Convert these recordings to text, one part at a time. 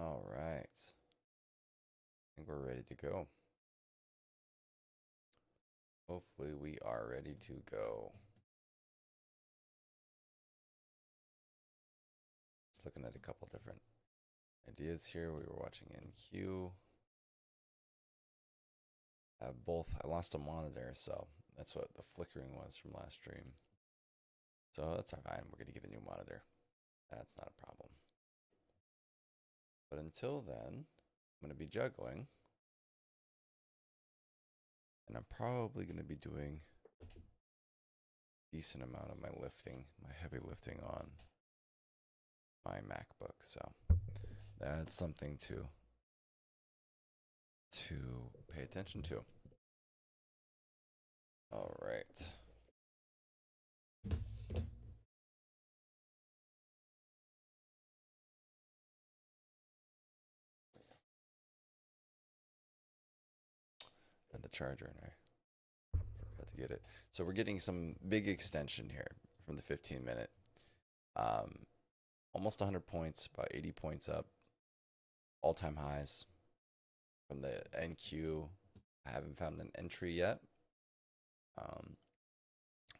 All right. I think we're ready to go. Hopefully, we are ready to go. Just looking at a couple different ideas here. We were watching NQ. I lost a monitor, so that's what the flickering was from last stream. So that's fine. We're going to get a new monitor. That's not a problem. But until then, I'm going to be juggling. And I'm probably going to be doing a decent amount of my lifting, my heavy lifting on my MacBook. So that's something to pay attention to. All right. And the charger, and I forgot to get it. So we're getting some big extension here from the 15-minute. Almost 100 points, about 80 points up. All-time highs from the NQ. I haven't found an entry yet, but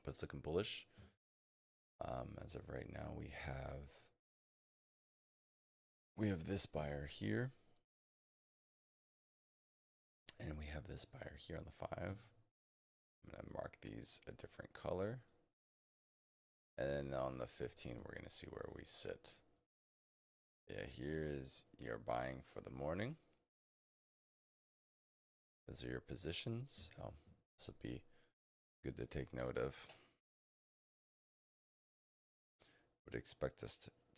it's looking bullish. As of right now, we have this buyer here, and we have this buyer here on the 5. I'm gonna mark these a different color, and then on the 15, we're gonna see where we sit. Yeah, here is your buying for the morning. Those are your positions. So this will be good to take note of. Would expect us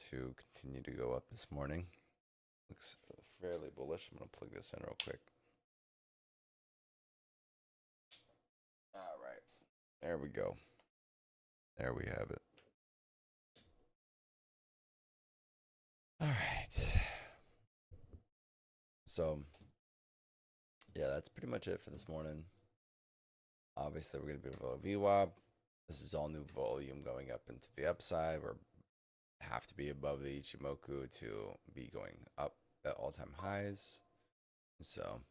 to continue to go up this morning. Looks fairly bullish. I'm going to plug this in real quick. All right. There we go. There we have it. All right. So, yeah, that's pretty much it for this morning. Obviously, we're going to be below VWAP. This is all new volume going up into the upside. We have to be above the Ichimoku to be going up at all-time highs. So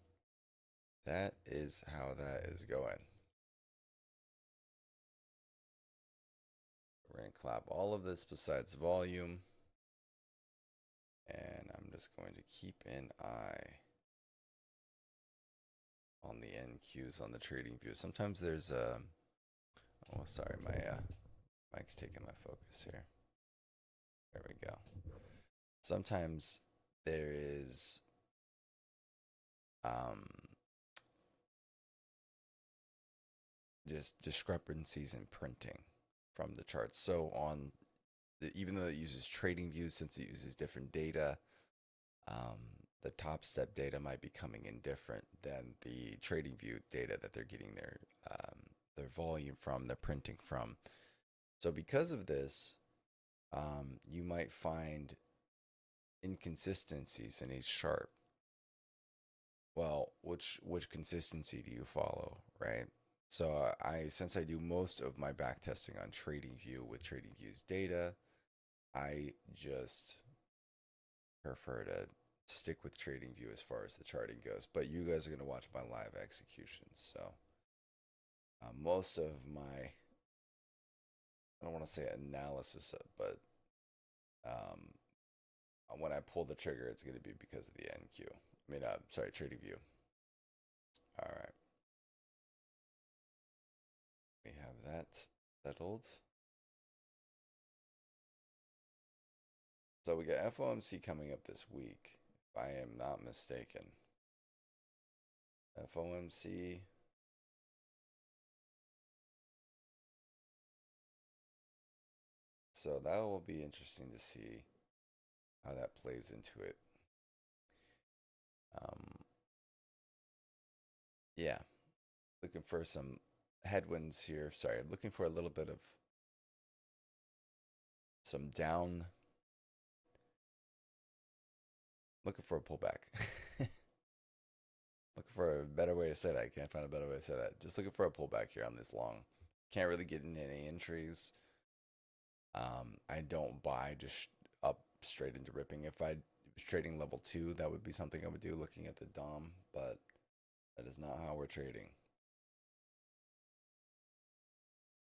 that is how that is going. We're going to clap all of this besides volume. And I'm just going to keep an eye on the NQs on the trading view. Sometimes there's a... Oh, sorry, my mic's taking my focus here. There we go. Sometimes there is just discrepancies in printing from the charts. So on even though it uses trading views, since it uses different data, the top step data might be coming in different than the trading view data that they're getting their volume from, their printing from. So because of this, you might find inconsistencies in each chart. Well, which consistency do you follow, right? So since I do most of my back testing on TradingView with TradingView's data, I just prefer to stick with TradingView as far as the charting goes. But you guys are going to watch my live executions. So most of my, I don't want to say analysis, but when I pull the trigger, it's going to be because of the NQ. I mean, sorry, TradingView. All right. We have that settled. So we got FOMC coming up this week, if I am not mistaken. FOMC. So that will be interesting to see how that plays into it. Yeah, looking for some headwinds here. Sorry, looking for a little bit of some down. Looking for a pullback. Looking for a better way to say that. I can't find a better way to say that. Just looking for a pullback here on this long. Can't really get in any entries. I don't buy just up straight into ripping. If it was trading level 2, that would be something I would do looking at the DOM, but that is not how we're trading.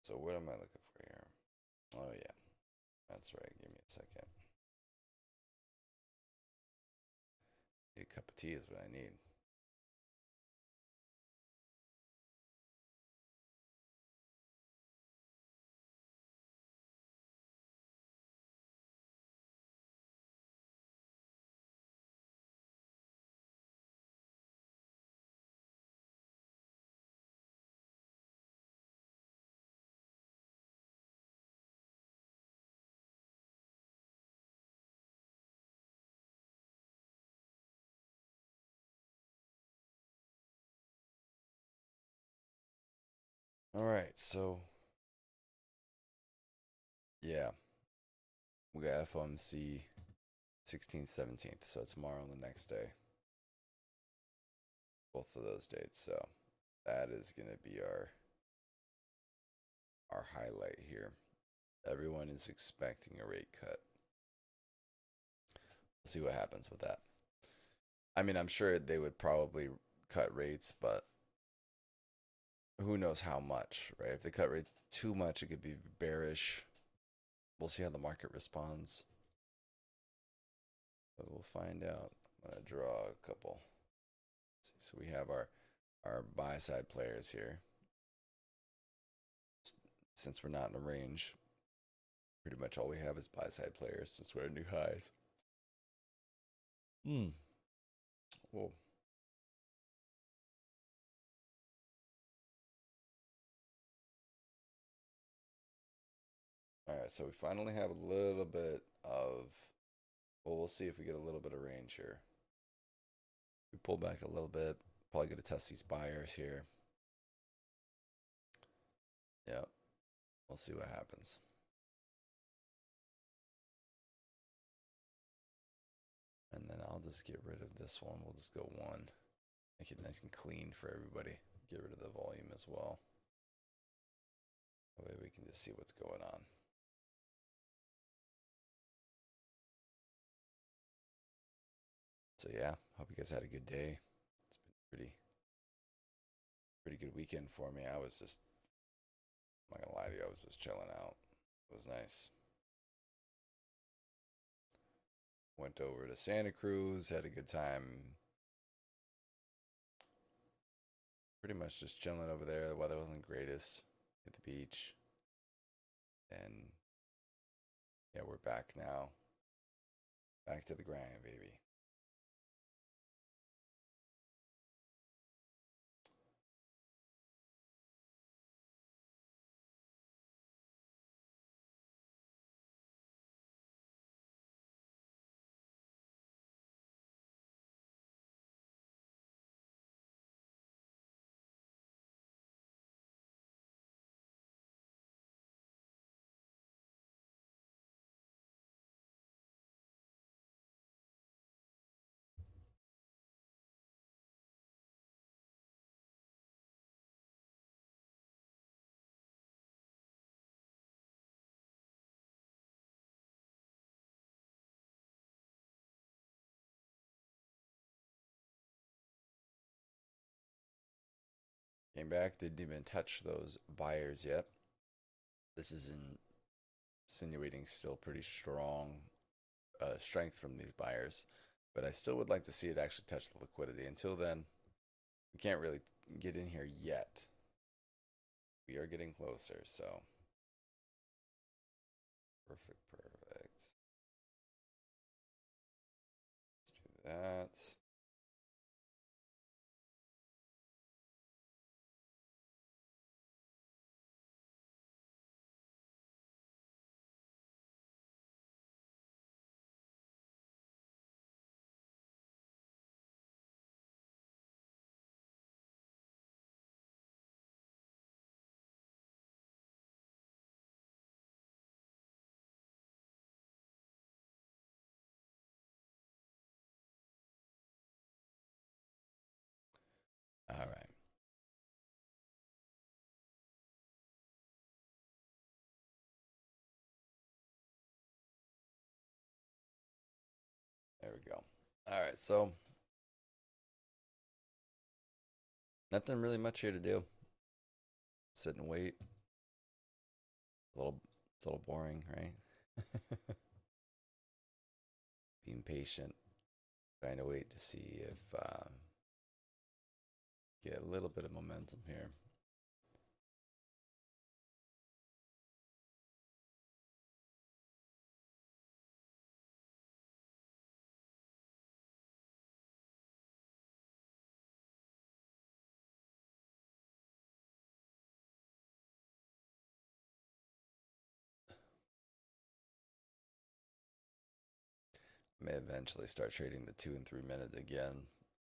So what am I looking for here? Oh yeah, that's right. Give me a second. Need a cup of tea is what I need. All right, so yeah, we got FOMC 16th, 17th, so tomorrow and the next day, both of those dates. So that is gonna be our highlight here. Everyone is expecting a rate cut. We'll see what happens with that. I mean, I'm sure they would probably cut rates, but who knows how much, right? If they cut rate too much, it could be bearish. We'll see how the market responds. But we'll find out. I'm gonna draw a couple. Let's see, so we have our buy side players here. Since we're not in a range, pretty much all we have is buy side players since we're at new highs. Whoa. All right, so we finally have a little bit of. Well, we'll see if we get a little bit of range here. We pull back a little bit. Probably going to test these buyers here. Yeah, we'll see what happens. And then I'll just get rid of this one. We'll just go one. Make it nice and clean for everybody. Get rid of the volume as well. That way we can just see what's going on. So yeah, hope you guys had a good day. It's been pretty good weekend for me. I was just, I'm not gonna lie to you, I was just chilling out. It was nice. Went over to Santa Cruz, had a good time. Pretty much just chilling over there. The weather wasn't the greatest at the beach. And yeah, we're back now. Back to the grind, baby. Came back, didn't even touch those buyers yet. This is insinuating still pretty strong strength from these buyers, but I still would like to see it actually touch the liquidity. Until then, we can't really get in here yet. We are getting closer, so perfect. Let's do that. we go. All right, so nothing really much here to do. Sit and wait. It's a little boring, right? Being patient, trying to wait to see if get a little bit of momentum here. May eventually start trading the 2 and 3 minute again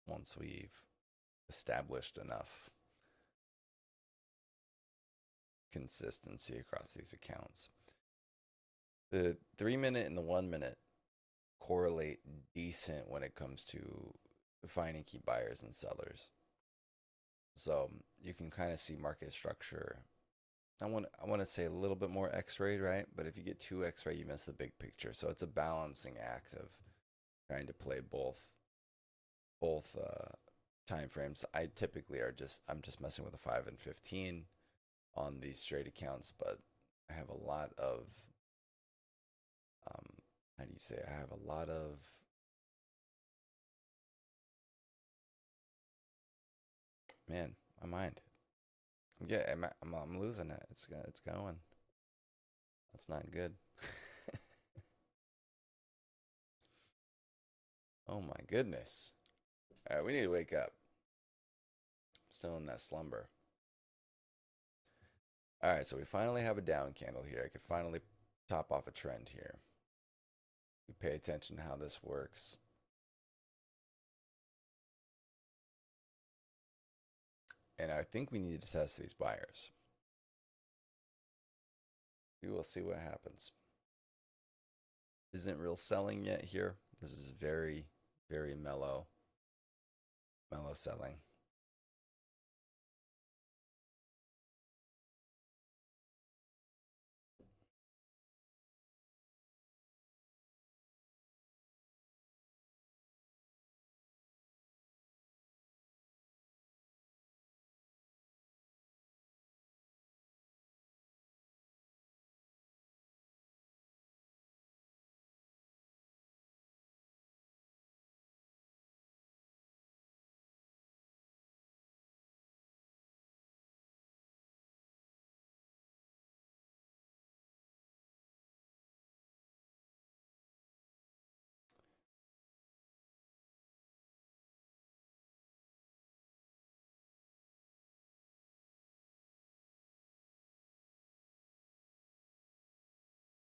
once we've established enough consistency across these accounts. The 3 minute and the 1 minute correlate decent when it comes to finding key buyers and sellers. So you can kind of see market structure. I want to say a little bit more X-ray, right? But if you get too X-ray, you miss the big picture. So it's a balancing act of trying to play both time frames. I typically I'm just messing with a 5 and 15 on these trade accounts, but I have a lot of how do you say? I have a lot of man, my mind. I'm losing it. It's going. That's not good. Oh my goodness. All right, we need to wake up. I'm still in that slumber. All right, so we finally have a down candle here. I could finally top off a trend here. We pay attention to how this works. And I think we need to test these buyers. We will see what happens. Isn't real selling yet here. This is very, very mellow selling.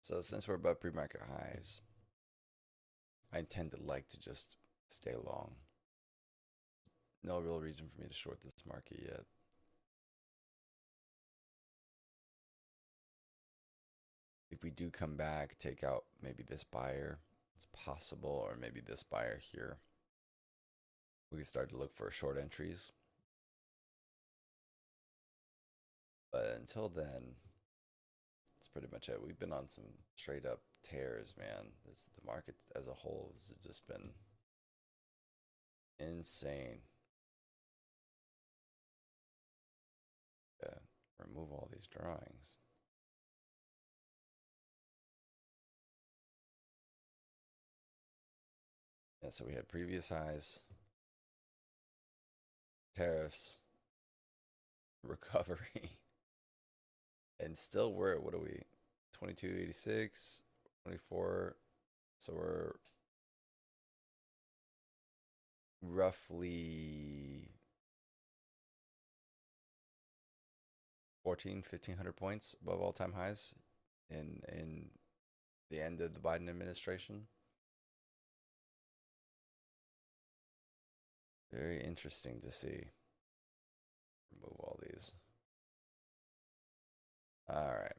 So since we're above pre-market highs, I tend to like to just stay long. No real reason for me to short this market yet. If we do come back, take out maybe this buyer, it's possible, or maybe this buyer here. We can start to look for short entries. But until then, that's pretty much it. We've been on some straight up tears, man. The market as a whole has just been insane. Yeah, remove all these drawings. Yeah, so we had previous highs, tariffs, recovery, and still we're at, what are we? 2286, 24. So we're roughly 1,500 points above all-time highs in the end of the Biden administration. Very interesting to see. Remove all these. All right.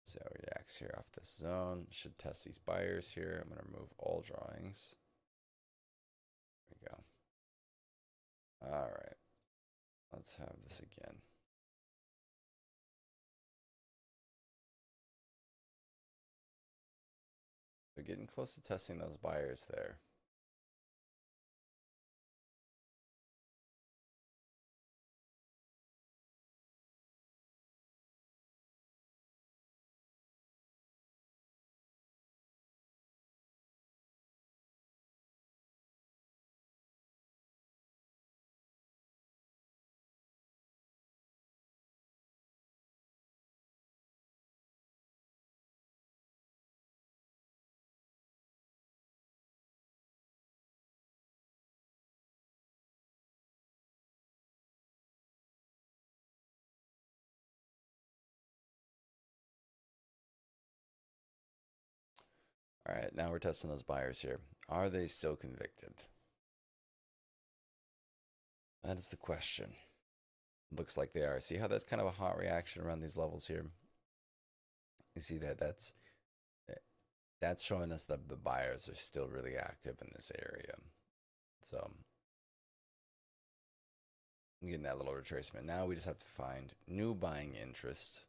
See how it reacts here off this zone. Should test these buyers here. I'm going to remove all drawings. There we go. All right. Let's have this again. We're getting close to testing those buyers there. All right, now we're testing those buyers here. Are they still convicted? That is the question. Looks like they are. See how that's kind of a hot reaction around these levels here? You see that that's showing us that the buyers are still really active in this area. So I'm getting that little retracement. Now we just have to find new buying interest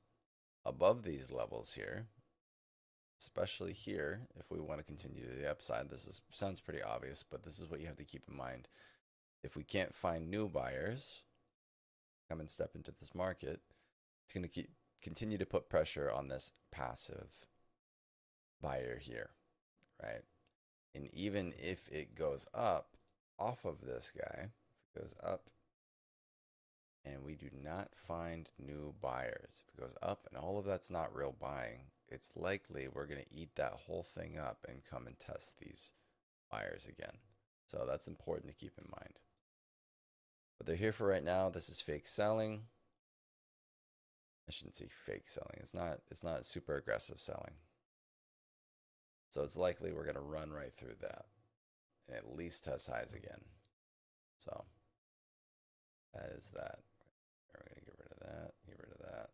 above these levels here, especially here if we want to continue to the upside. Sounds pretty obvious, but this is what you have to keep in mind. If we can't find new buyers come and step into this market, it's going to continue to put pressure on this passive buyer here, right? And even if it goes up off of this guy, if it goes up and we do not find new buyers, if it goes up and all of that's not real buying, it's likely we're going to eat that whole thing up and come and test these buyers again. So that's important to keep in mind. But they're here for right now. This is fake selling. I shouldn't say fake selling. It's not super aggressive selling. So it's likely we're going to run right through that and at least test highs again. So that is that. We're going to get rid of that, get rid of that.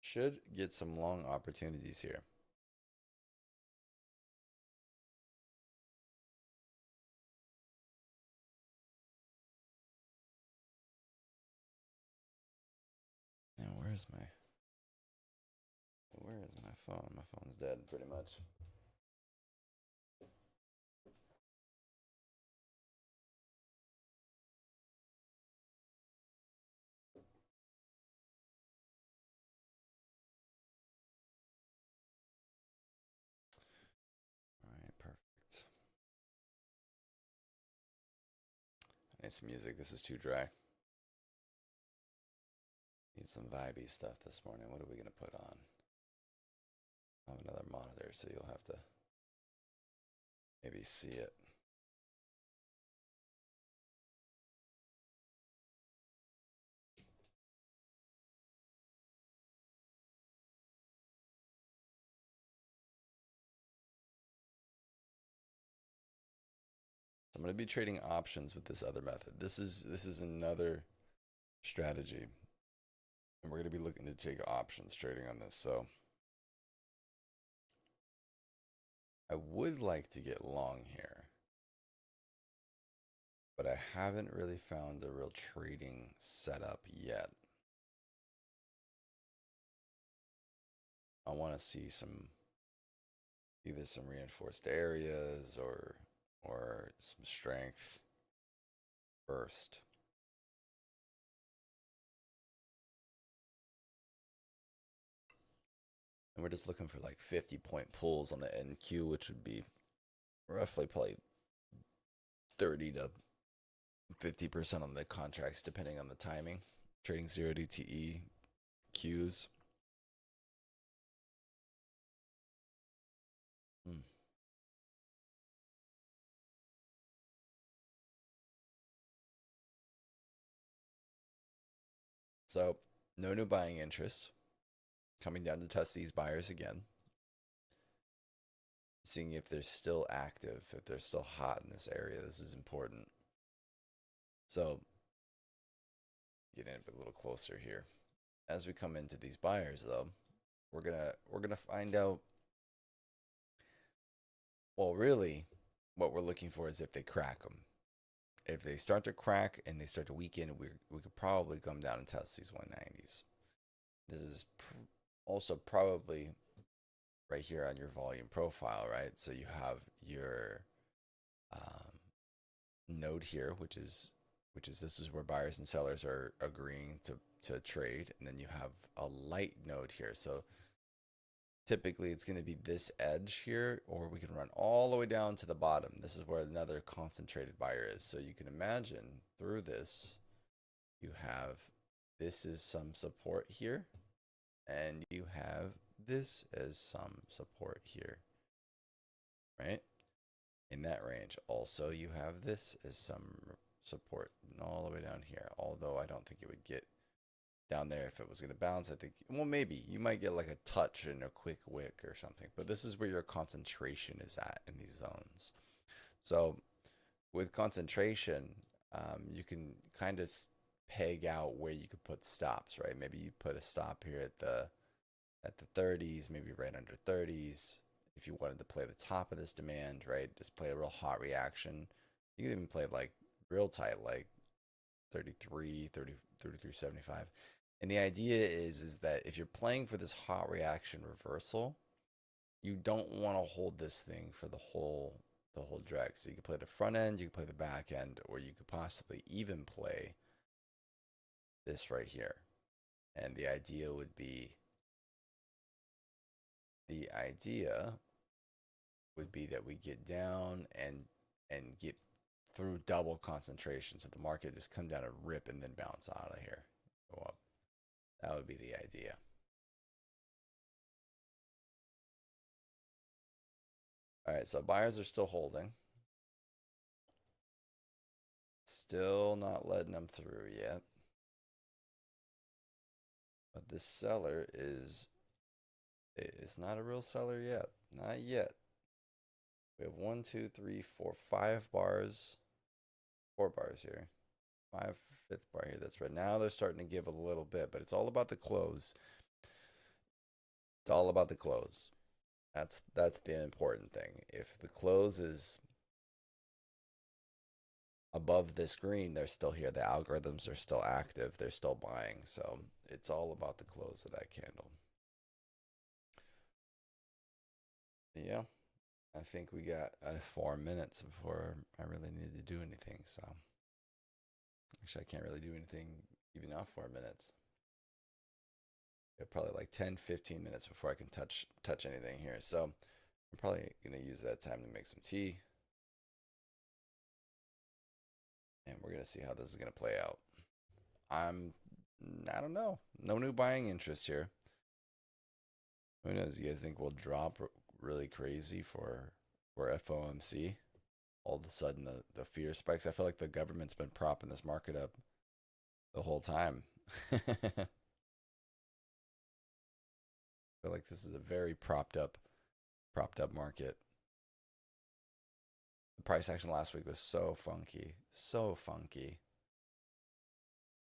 Should get some long opportunities here. Now where is my phone? My phone's dead pretty much. All right, perfect. I need some music. This is too dry. Need some vibey stuff this morning. What are we going to put on? I have another monitor, so you'll have to maybe see it. I'm going to be trading options with this other method. This is another strategy. And we're going to be looking to take options trading on this. So I would like to get long here, but I haven't really found a real trading setup yet. I want to see either some reinforced areas or some strength first. And we're just looking for like 50-point pulls on the NQ, which would be roughly probably 30 to 50% on the contracts, depending on the timing. Trading 0 DTE Qs. So, no new buying interest. Coming down to test these buyers again. Seeing if they're still active, if they're still hot in this area. This is important. So, getting a little closer here. As we come into these buyers, though, we're gonna find out. Well, really, what we're looking for is if they crack them. if they start to crack and they start to weaken, we could probably come down and test these 190s. This is also probably right here on your volume profile, right? So you have your um, node here, which is this is where buyers and sellers are agreeing to trade, and then you have a light node here. So typically it's going to be this edge here, or we can run all the way down to the bottom. This is where another concentrated buyer is. So you can imagine through this, you have this is some support here, and you have this as some support here, right? In that range. Also, you have this as some support all the way down here, although I don't think it would get down there if it was going to bounce. I think, well, maybe you might get like a touch and a quick wick or something, but this is where your concentration is at in these zones. So with concentration, you can kind of peg out where you could put stops, right? Maybe you put a stop here at the 30s, maybe right under 30s. If you wanted to play the top of this demand, right? Just play a real hot reaction. You can even play like real tight, like 33, 30, 33.75. And the idea is that if you're playing for this hot reaction reversal, you don't want to hold this thing for the whole drag. So you could play the front end, you could play the back end, or you could possibly even play this right here. And the idea would that we get down and get through double concentration. So the market just come down a rip and then bounce out of here, go up. That would be the idea. All right, so buyers are still holding. Still not letting them through yet. But this seller is not a real seller yet. Not yet. We have 1, 2, 3, 4, 5 bars. 4 bars here. 5th bar here. That's right. Now they're starting to give a little bit, but it's all about the close. It's all about the close. That's the important thing. If the close is above this green, they're still here. The algorithms are still active. They're still buying. So it's all about the close of that candle. Yeah, I think we got 4 minutes before I really need to do anything. So actually, I can't really do anything even off 4 minutes. Probably like 10, 15 minutes before I can touch anything here. So I'm probably going to use that time to make some tea. And we're going to see how this is going to play out. I don't know. No new buying interest here. Who knows? You guys think we'll drop really crazy for FOMC? All of a sudden, the fear spikes. I feel like the government's been propping this market up the whole time. I feel like this is a very propped up market. The price action last week was so funky, so funky.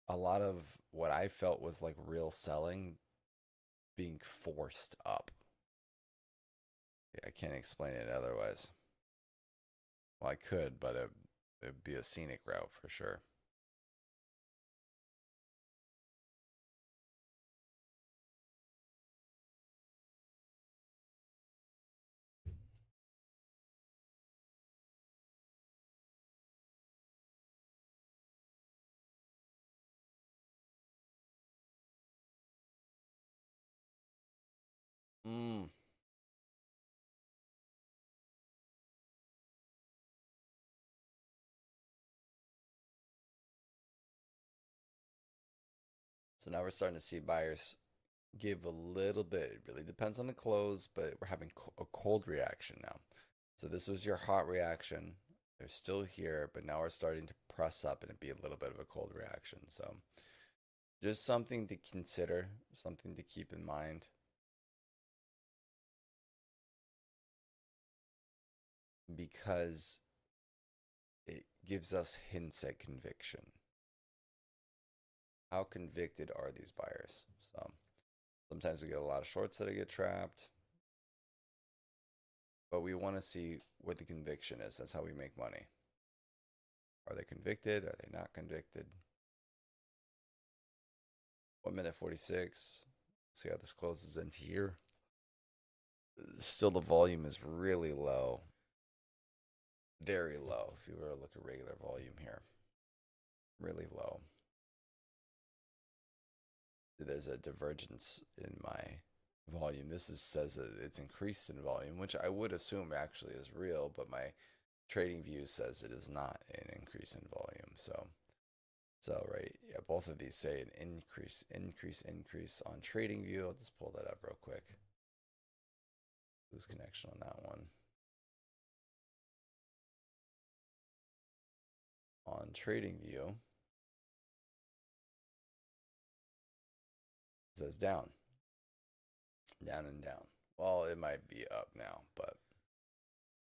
A lot of what I felt was like real selling being forced up. I can't explain it otherwise. Well, I could, but it'd be a scenic route for sure. Mm. So now we're starting to see buyers give a little bit. It really depends on the close, but we're having a cold reaction now. So this was your hot reaction. They're still here, but now we're starting to press up and it be a little bit of a cold reaction. So just something to consider, something to keep in mind. Because it gives us hints at conviction. How convicted are these buyers? So sometimes we get a lot of shorts that get trapped, but we want to see what the conviction is. That's how we make money. Are they convicted? Are they not convicted? 1 minute 46. See how this closes into here. Still, the volume is really low. Very low. If you were to look at regular volume here, really low. There's a divergence in my volume. Says that it's increased in volume, which I would assume actually is real, but my trading view says it is not an increase in volume. So right, yeah, both of these say an increase on trading view. I'll just pull that up real quick. Lose connection on that one. On trading view, it says down and down. Well, it might be up now, but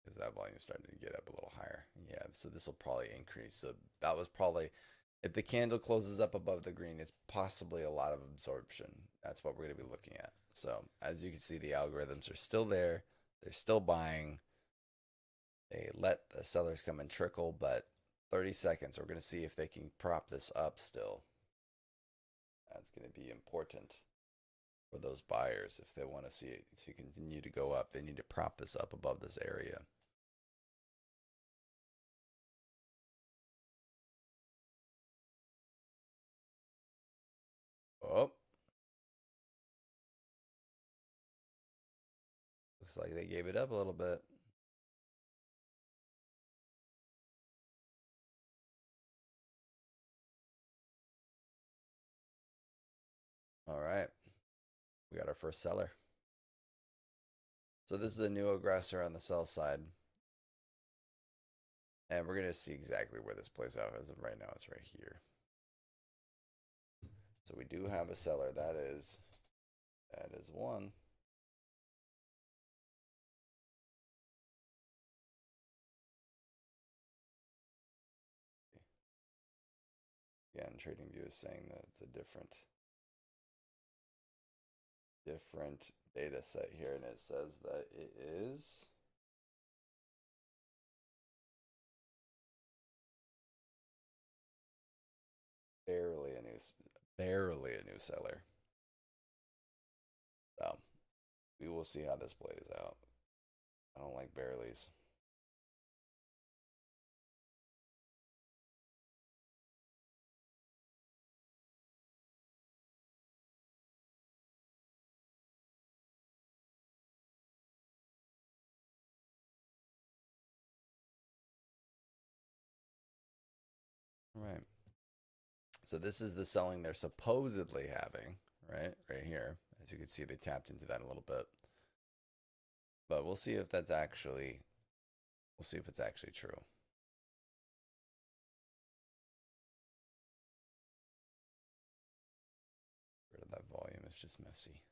because that volume is starting to get up a little higher. Yeah, so this will probably increase. So that was probably, if the candle closes up above the green, it's possibly a lot of absorption. That's what we're going to be looking at. So as you can see, the algorithms are still there. They're still buying. They let the sellers come and trickle, but 30 seconds, we're going to see if they can prop this up still. That's going to be important for those buyers. If they want to see it to continue to go up, they need to prop this up above this area. Oh, looks like they gave it up a little bit. All right, we got our first seller. So this is a new aggressor on the sell side. And we're going to see exactly where this plays out. As of right now, it's right here. So we do have a seller. That is one. Again, TradingView is saying that it's a different data set here, and it says that it is barely a new seller. So we will see how this plays out. I don't like barely's. All right. So this is the selling they're supposedly having, right? Right here. As you can see, they tapped into that a little bit. But we'll see if it's actually true. Rid of that volume, it's just messy.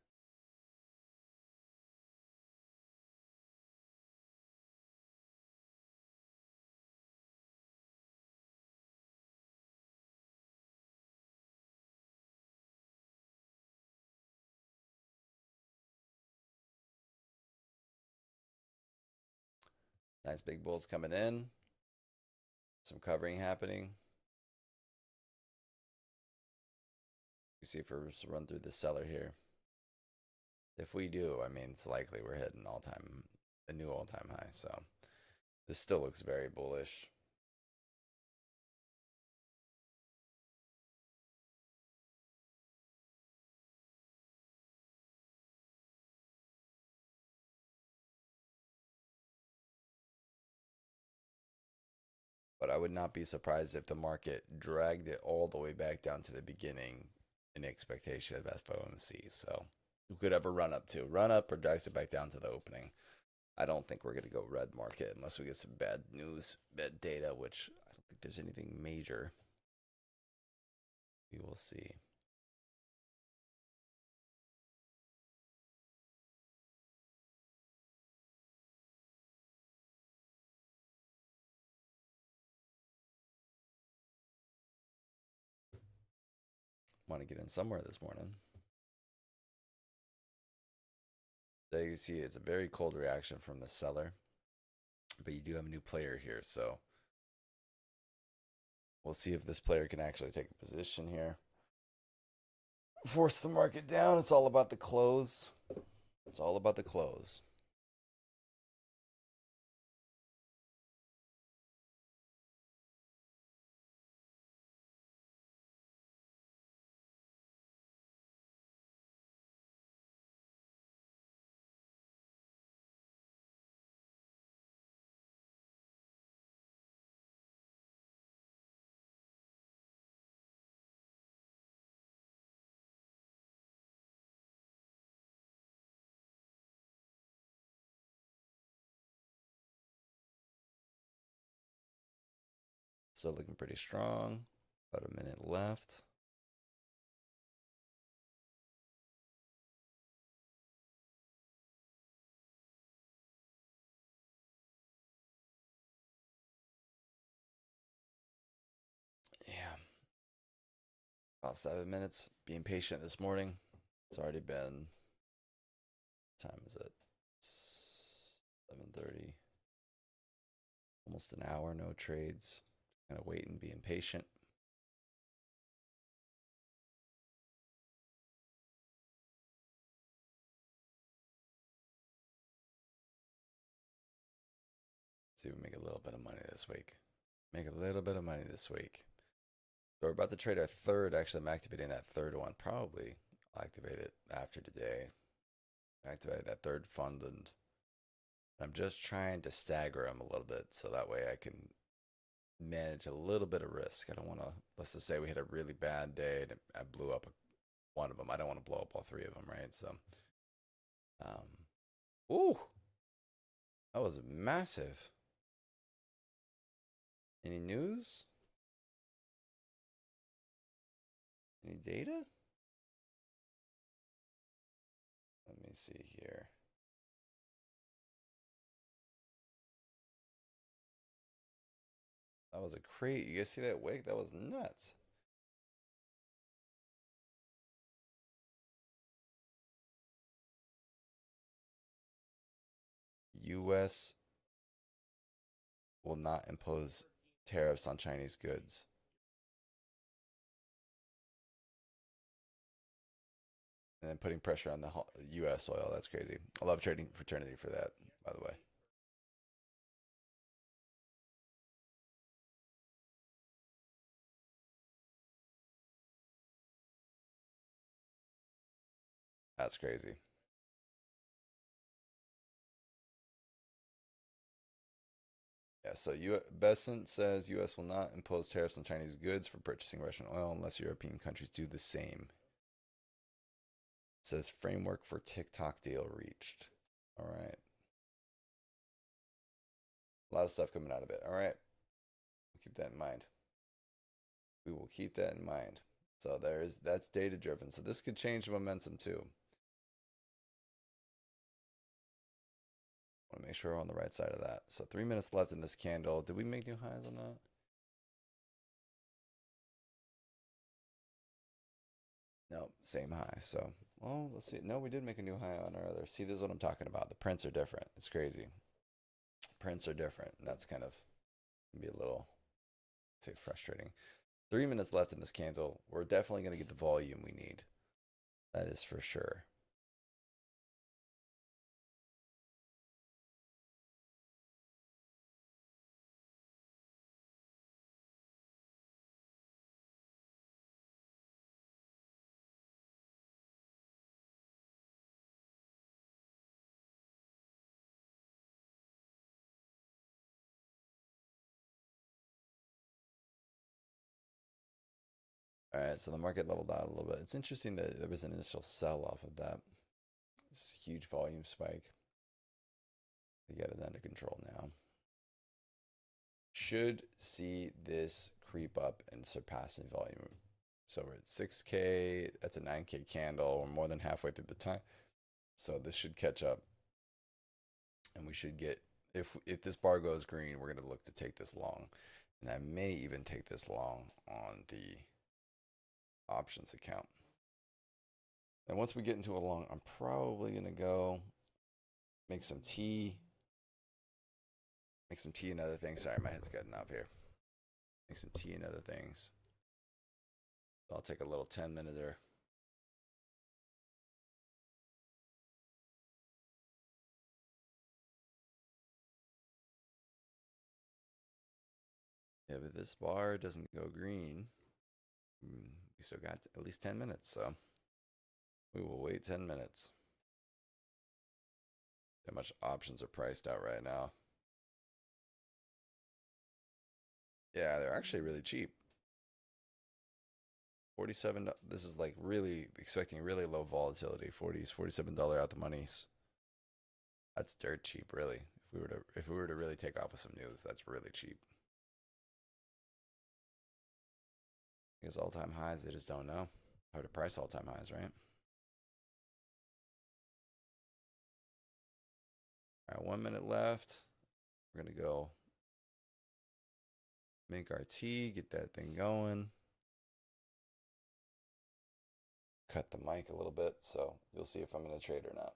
Nice big bulls coming in. Some covering happening. You see if we're to run through the seller here. If we do, I mean, it's likely we're hitting a new all-time high. So this still looks very bullish. But I would not be surprised if the market dragged it all the way back down to the beginning in expectation of FOMC. So we could have a run up or drags it back down to the opening. I don't think we're going to go red market unless we get some bad news, bad data, which I don't think there's anything major. We will see. Want to get in somewhere this morning. So you see it's a very cold reaction from the seller. But you do have a new player here, so We'll see if this player can actually take a position here. Force the market down. It's all about the close. It's all about the close. So looking pretty strong. About a minute left. Yeah. About 7 minutes. Being patient this morning. It's already been. What time is it? 7:30. Almost an hour. No trades. Kind of waiting, being patient. See if we make a little bit of money this week. Make a little bit of money this week. So we're about to trade our third. Actually, I'm activating that third one. Probably I'll activate it after today. Activate that third fund, and I'm just trying to stagger them a little bit so that way I can manage a little bit of risk. I don't want to. Let's just say we had a really bad day and I blew up one of them. I don't want to blow up all three of them, right? So, ooh, that was massive. Any news? Any data? Let me see here. That was a crate. You guys see that wick? That was nuts. U.S. will not impose tariffs on Chinese goods. And then putting pressure on the U.S. oil. That's crazy. I love trading fraternity for that, by the way. That's crazy. Yeah, so Besant says U.S. will not impose tariffs on Chinese goods for purchasing Russian oil unless European countries do the same. It says framework for TikTok deal reached. All right. A lot of stuff coming out of it. All right. We'll keep that in mind. We will keep that in mind. So that's data driven. So this could change the momentum too. Want to make sure we're on the right side of that. So 3 minutes left in this candle. Did we make new highs on that? No, same high. So, well, let's see. No, we did make a new high on our other. See, this is what I'm talking about. The prints are different. It's crazy. Prints are different. And that's kind of can be a little, say, frustrating. 3 minutes left in this candle. We're definitely going to get the volume we need. That is for sure. All right, so the market leveled out a little bit. It's interesting that there was an initial sell off of that. This huge volume spike. They got it under control now. Should see this creep up and surpass in volume. So we're at 6K. That's a 9K candle. We're more than halfway through the time. So this should catch up. And we should get, if this bar goes green, we're going to look to take this long. And I may even take this long on the options account. And once we get into a long, I'm probably going to go make some tea. Make some tea and other things. Sorry, my head's getting up here. make some tea and other things. So I'll take a little 10 minute there. Yeah, but this bar doesn't go green. We still got at least 10 minutes, so we will wait 10 minutes. How much options are priced out right now? Yeah, they're actually really cheap. 47. This is like really expecting really low volatility. 40s, $47 out the monies. That's dirt cheap, really. If we were to really take off with some news, that's really cheap. Because all time highs, they just don't know how to price all time highs, right? All right, 1 minute left. We're gonna go make our tea, get that thing going. Cut the mic a little bit, so you'll see if I'm gonna trade or not.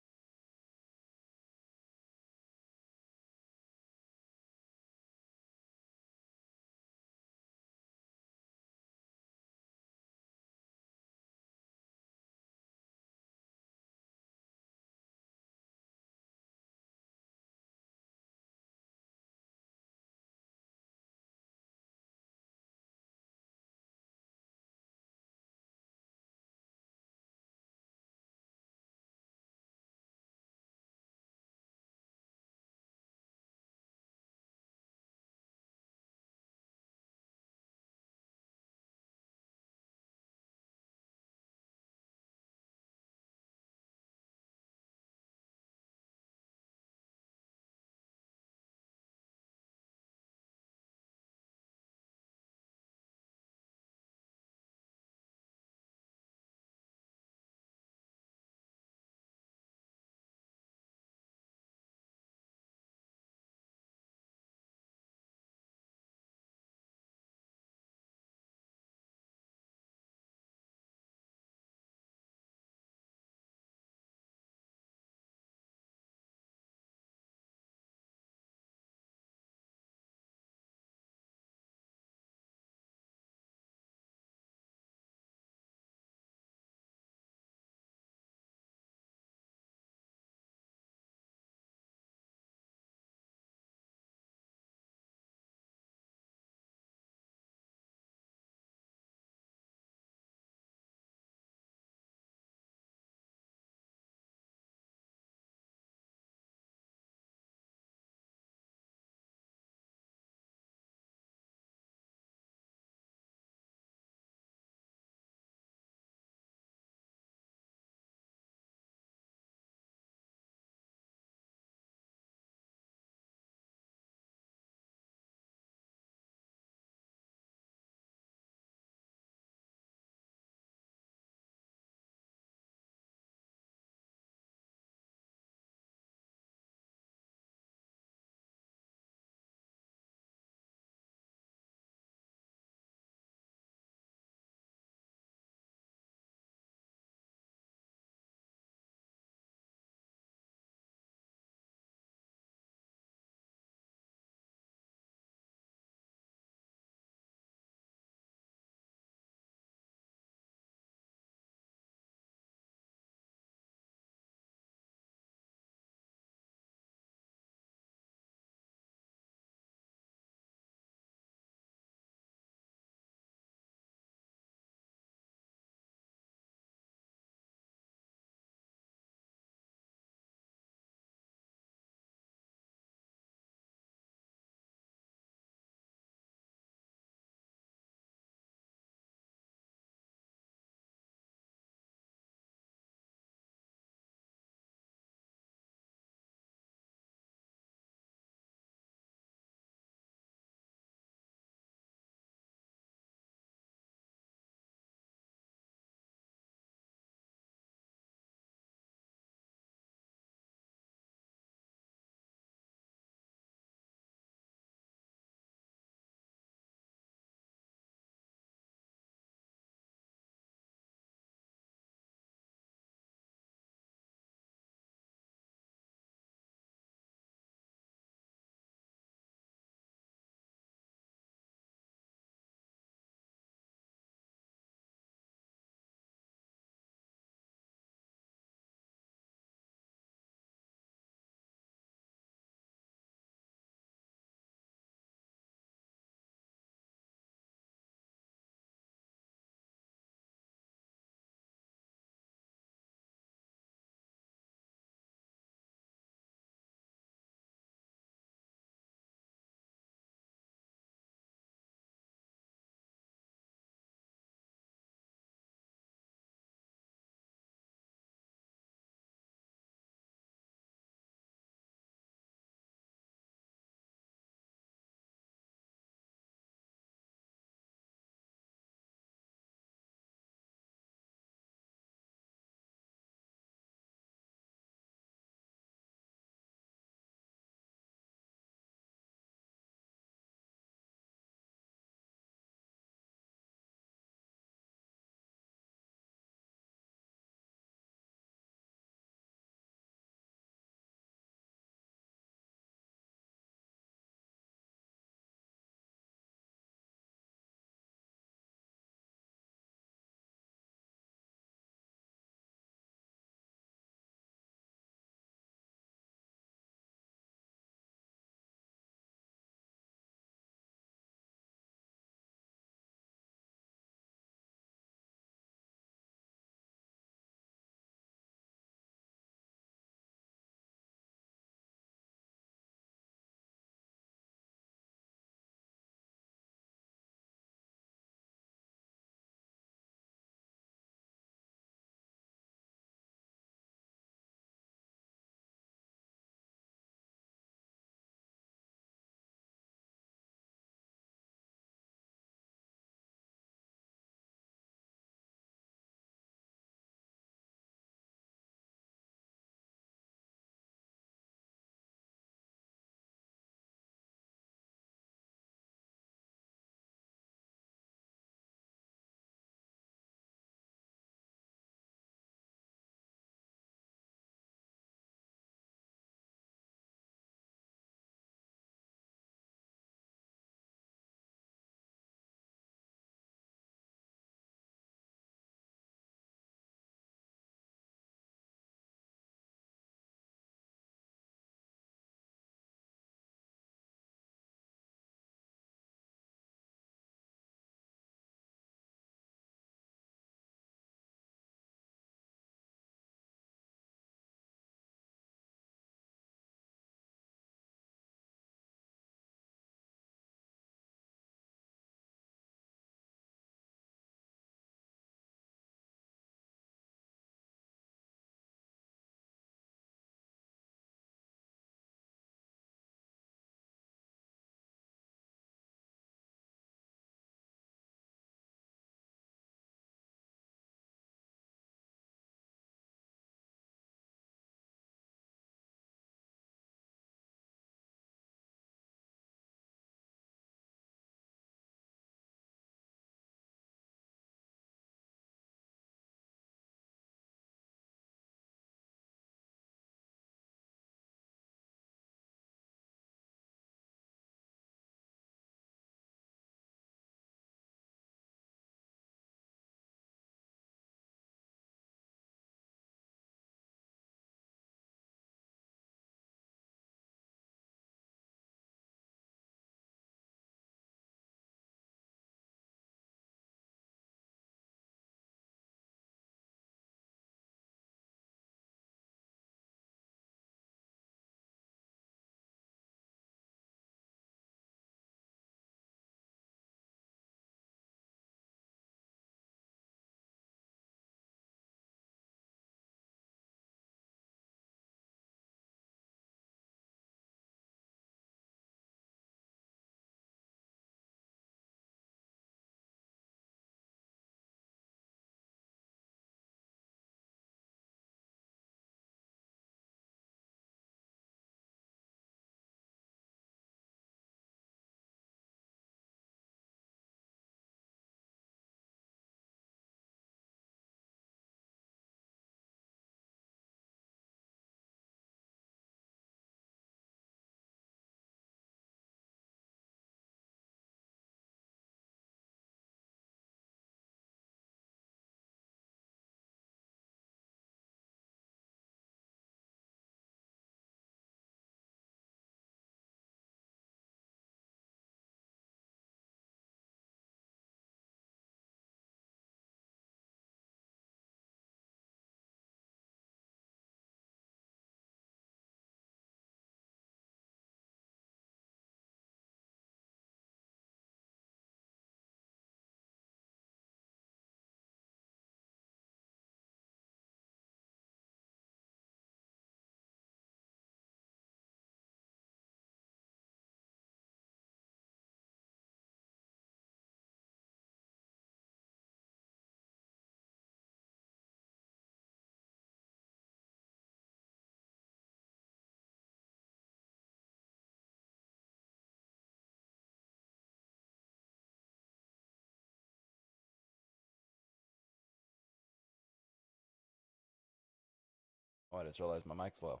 I just realized my mic's low.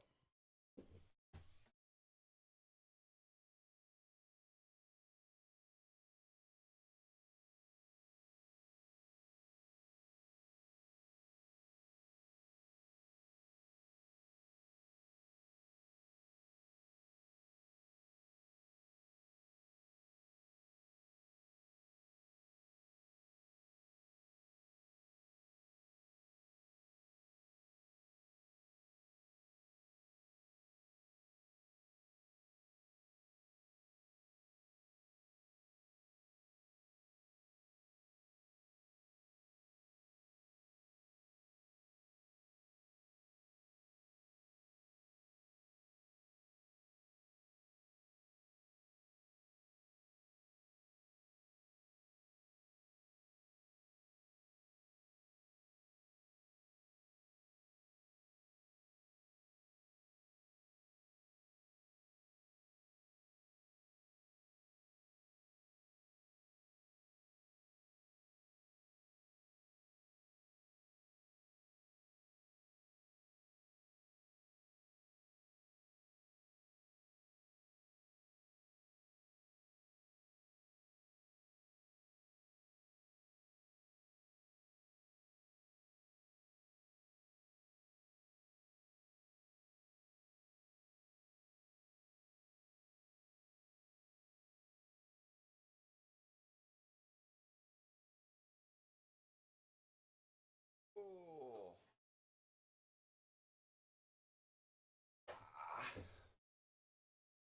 Oh.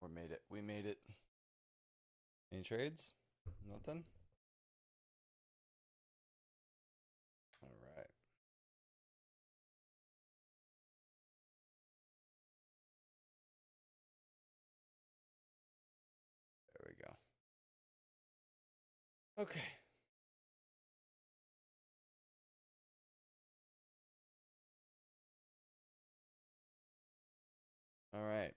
We made it. We made it. Any trades? Nothing? All right. There we go. Okay. All right.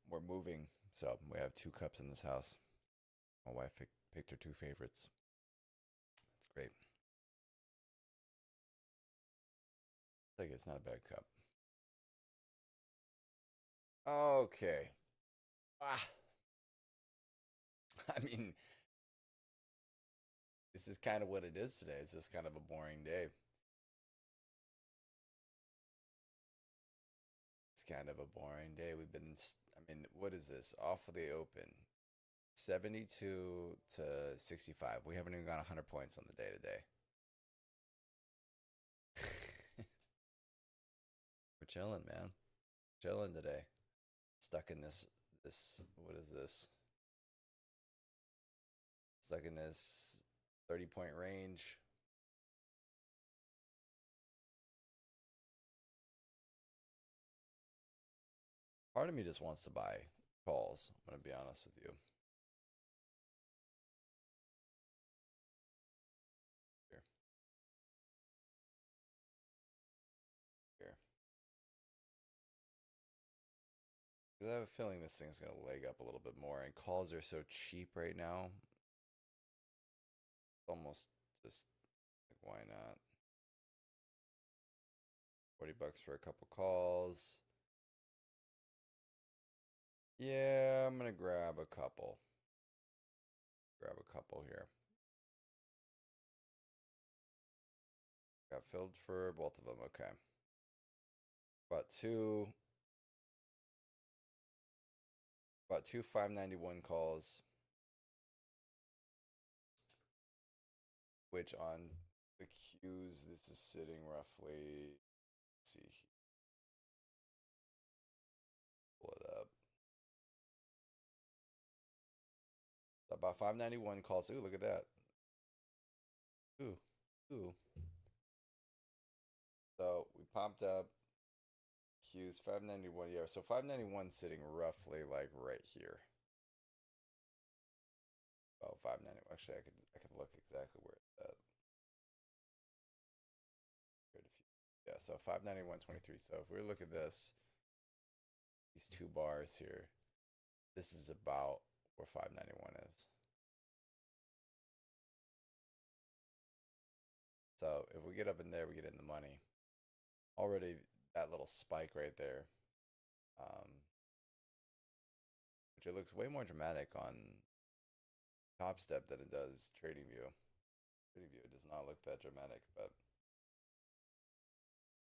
We're moving, so we have 2 cups in this house. My wife picked her 2 favorites. That's great. Like it's not a bad cup. Okay. Ah. I mean, this is kind of what it is today. It's just kind of a boring day. It's kind of a boring day. We've been, I mean, what is this? Off of the open. 72 to 65. We haven't even got 100 points on the day today. We're chilling, man. Chilling today. Stuck in this what is this? Stuck in this 30-point range. Part of me just wants to buy calls. I'm gonna be honest with you. Here. Here. Because I have a feeling this thing's gonna leg up a little bit more, and calls are so cheap right now. It's almost just like, why not? 40 bucks for a couple calls. Yeah, I'm gonna grab a couple. Grab a couple here. Got filled for both of them. Okay. About two 591 calls, which on the queues, this is sitting roughly, let's see, pull it up. About 591 calls. Ooh, look at that. Ooh, ooh. So we popped up queues 591. Yeah, so 591 sitting roughly like right here. Oh, 590. Actually, I could look exactly where it's at. Yeah, so 591.23. So if we look at this, these 2 bars here, this is about where 591 is. So if we get up in there, we get in the money. Already that little spike right there, which it looks way more dramatic on Top Step than it does TradingView. TradingView it does not look that dramatic, but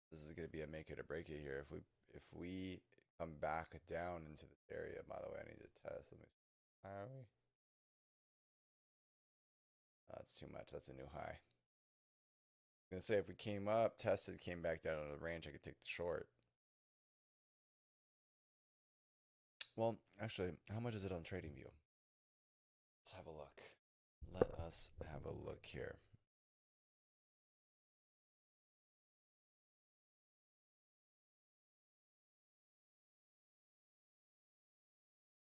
this is going to be a make it or break it here. If we come back down into this area, by the way, I need to test. Let me see. How are we? That's too much. That's a new high. I'm going to say if we came up, tested, came back down to the range, I could take the short. Well, actually, how much is it on TradingView? Let's have a look. Let us have a look here.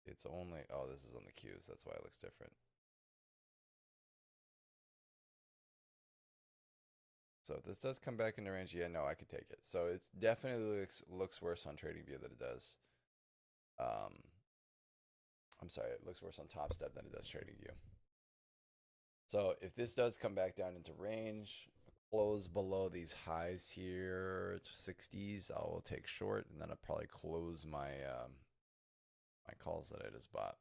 It's only, oh, this is on the Qs. That's why it looks different. So if this does come back into range, yeah, no, I could take it. So it's definitely looks worse on TradingView than it does. I'm sorry, it looks worse on Top Step than it does TradingView. So if this does come back down into range, close below these highs here, 60s, I will take short, and then I'll probably close my my calls that I just bought.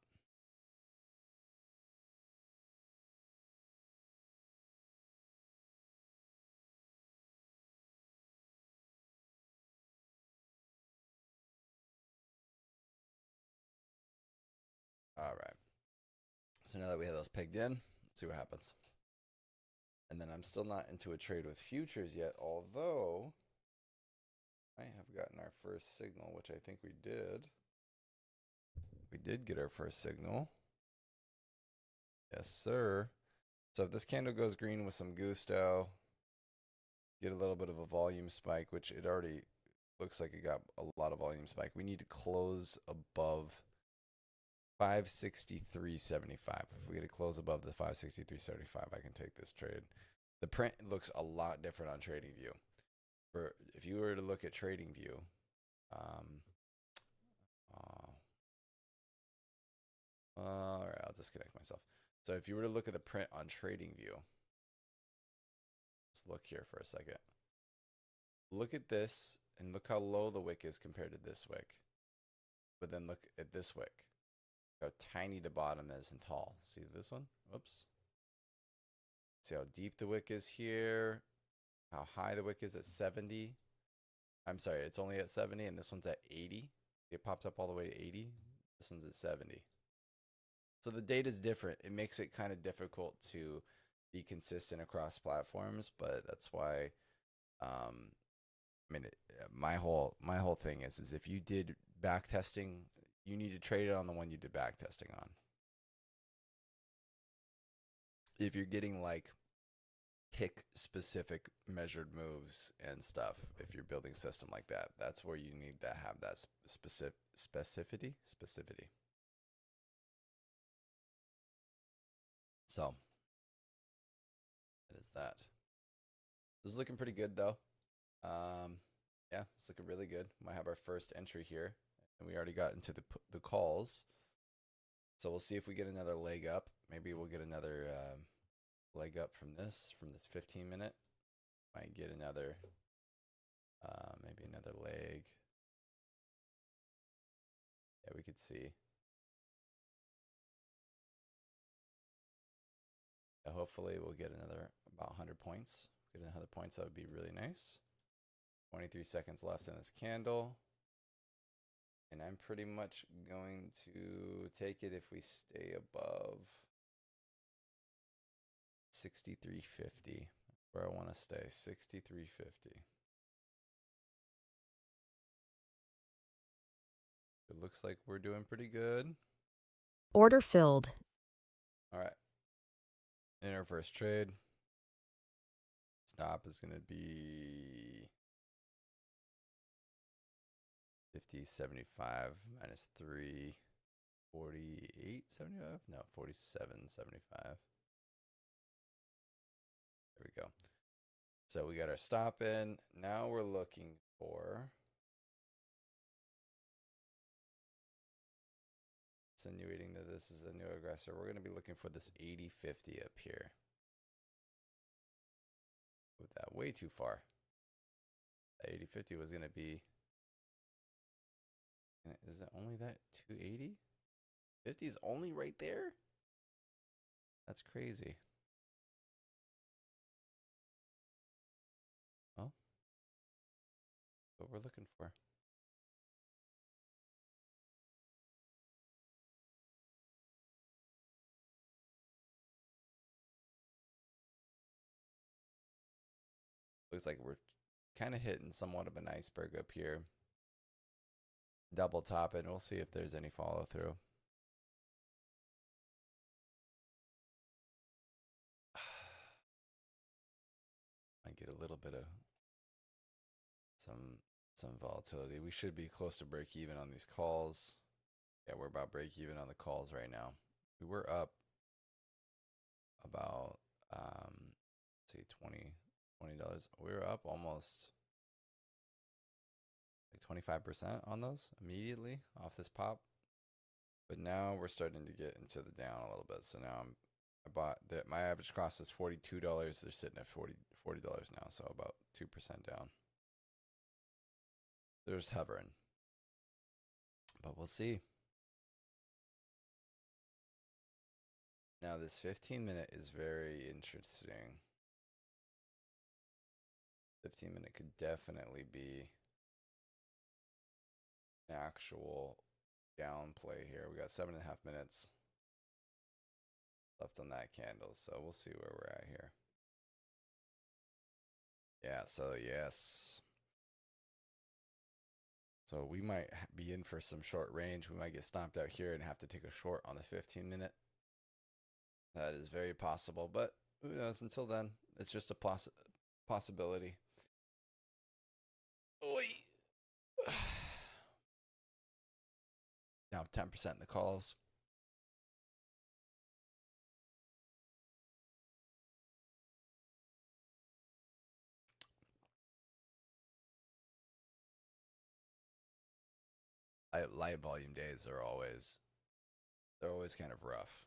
All right. So now that we have those pegged in, let's see what happens. And then I'm still not into a trade with futures yet, although I have gotten our first signal, which I think we did. We did get our first signal. Yes, sir. So if this candle goes green with some gusto, get a little bit of a volume spike, which it already looks like it got a lot of volume spike. We need to close above 563.75. If we get to close above the 563.75, I can take this trade. The print looks a lot different on TradingView. If you were to look at TradingView, all right, I'll disconnect myself. So if you were to look at the print on TradingView, let's look here for a second. Look at this and look how low the wick is compared to this wick. But then look at this wick. How tiny the bottom is and tall. See this one? Oops. See how deep the wick is here. How high the wick is at 70. I'm sorry, it's only at 70 and this one's at 80. It popped up all the way to 80. This one's at 70. So the data is different. It makes it kind of difficult to be consistent across platforms, but that's why I mean my whole thing is if you did back testing, you need to trade it on the one you did back testing on. If you're getting like tick specific measured moves and stuff, if you're building a system like that, that's where you need to have that specificity. So it is that. This is looking pretty good though. Yeah, it's looking really good. Might have our first entry here, and we already got into the calls. So we'll see if we get another leg up. Maybe we'll get another leg up from this 15-minute. Might get another, maybe another leg. Yeah, we could see. Yeah, hopefully we'll get another about 100 points. Get 100 points, that would be really nice. 23 seconds left in this candle. And I'm pretty much going to take it if we stay above 63.50. Where I want to stay, 63.50. It looks like we're doing pretty good. Order filled. All right. In our first trade, stop is going to be 50.75 minus 3, 48.75? No, 47.75. There we go. So we got our stop in. Now we're looking for insinuating that this is a new aggressor. We're going to be looking for this 80-50 up here. With that way too far. 80-50 was going to be... Is it only that 280? 50 is only right there? That's crazy. Well, what we're looking for. Looks like we're kind of hitting somewhat of an iceberg up here. Double top it, and we'll see if there's any follow through. Might get a little bit of some volatility. We should be close to break even on these calls. Yeah, we're about break even on the calls right now. We were up about say $20. We were up almost like 25% on those immediately off this pop. But now we're starting to get into the down a little bit. So now I bought that. My average cost is $42. They're sitting at $40 now, so about 2% down. They're just hovering, but we'll see. Now this 15-minute is very interesting. 15-minute could definitely be an actual down play here. We got 7.5 minutes left on that candle, so we'll see where we're at here. Yeah, so yes. So we might be in for some short range. We might get stomped out here and have to take a short on the 15-minute. That is very possible, but who knows? Until then, it's just a possibility. Oi. Now 10% in the calls. Light volume days are always, they're always kind of rough.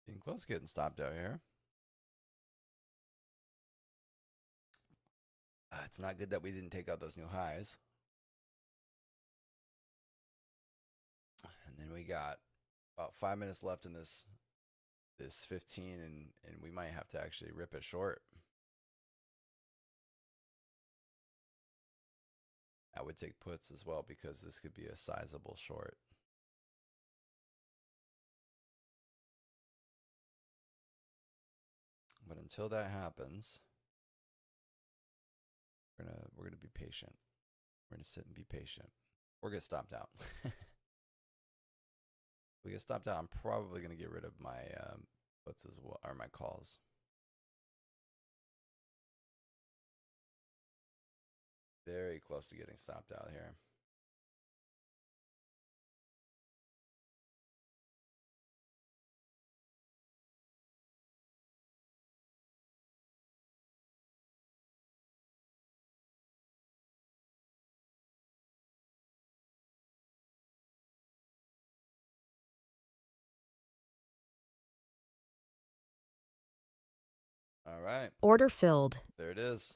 Being close getting stopped out here. It's not good that we didn't take out those new highs. And then we got about 5 minutes left in this 15, and we might have to actually rip it short. I would take puts as well because this could be a sizable short. But until that happens, we're gonna be patient. We're gonna sit and be patient. Or get stopped out. If we get stopped out, I'm probably gonna get rid of my puts as well, or my calls. Very close to getting stopped out here. All right. Order filled. There it is.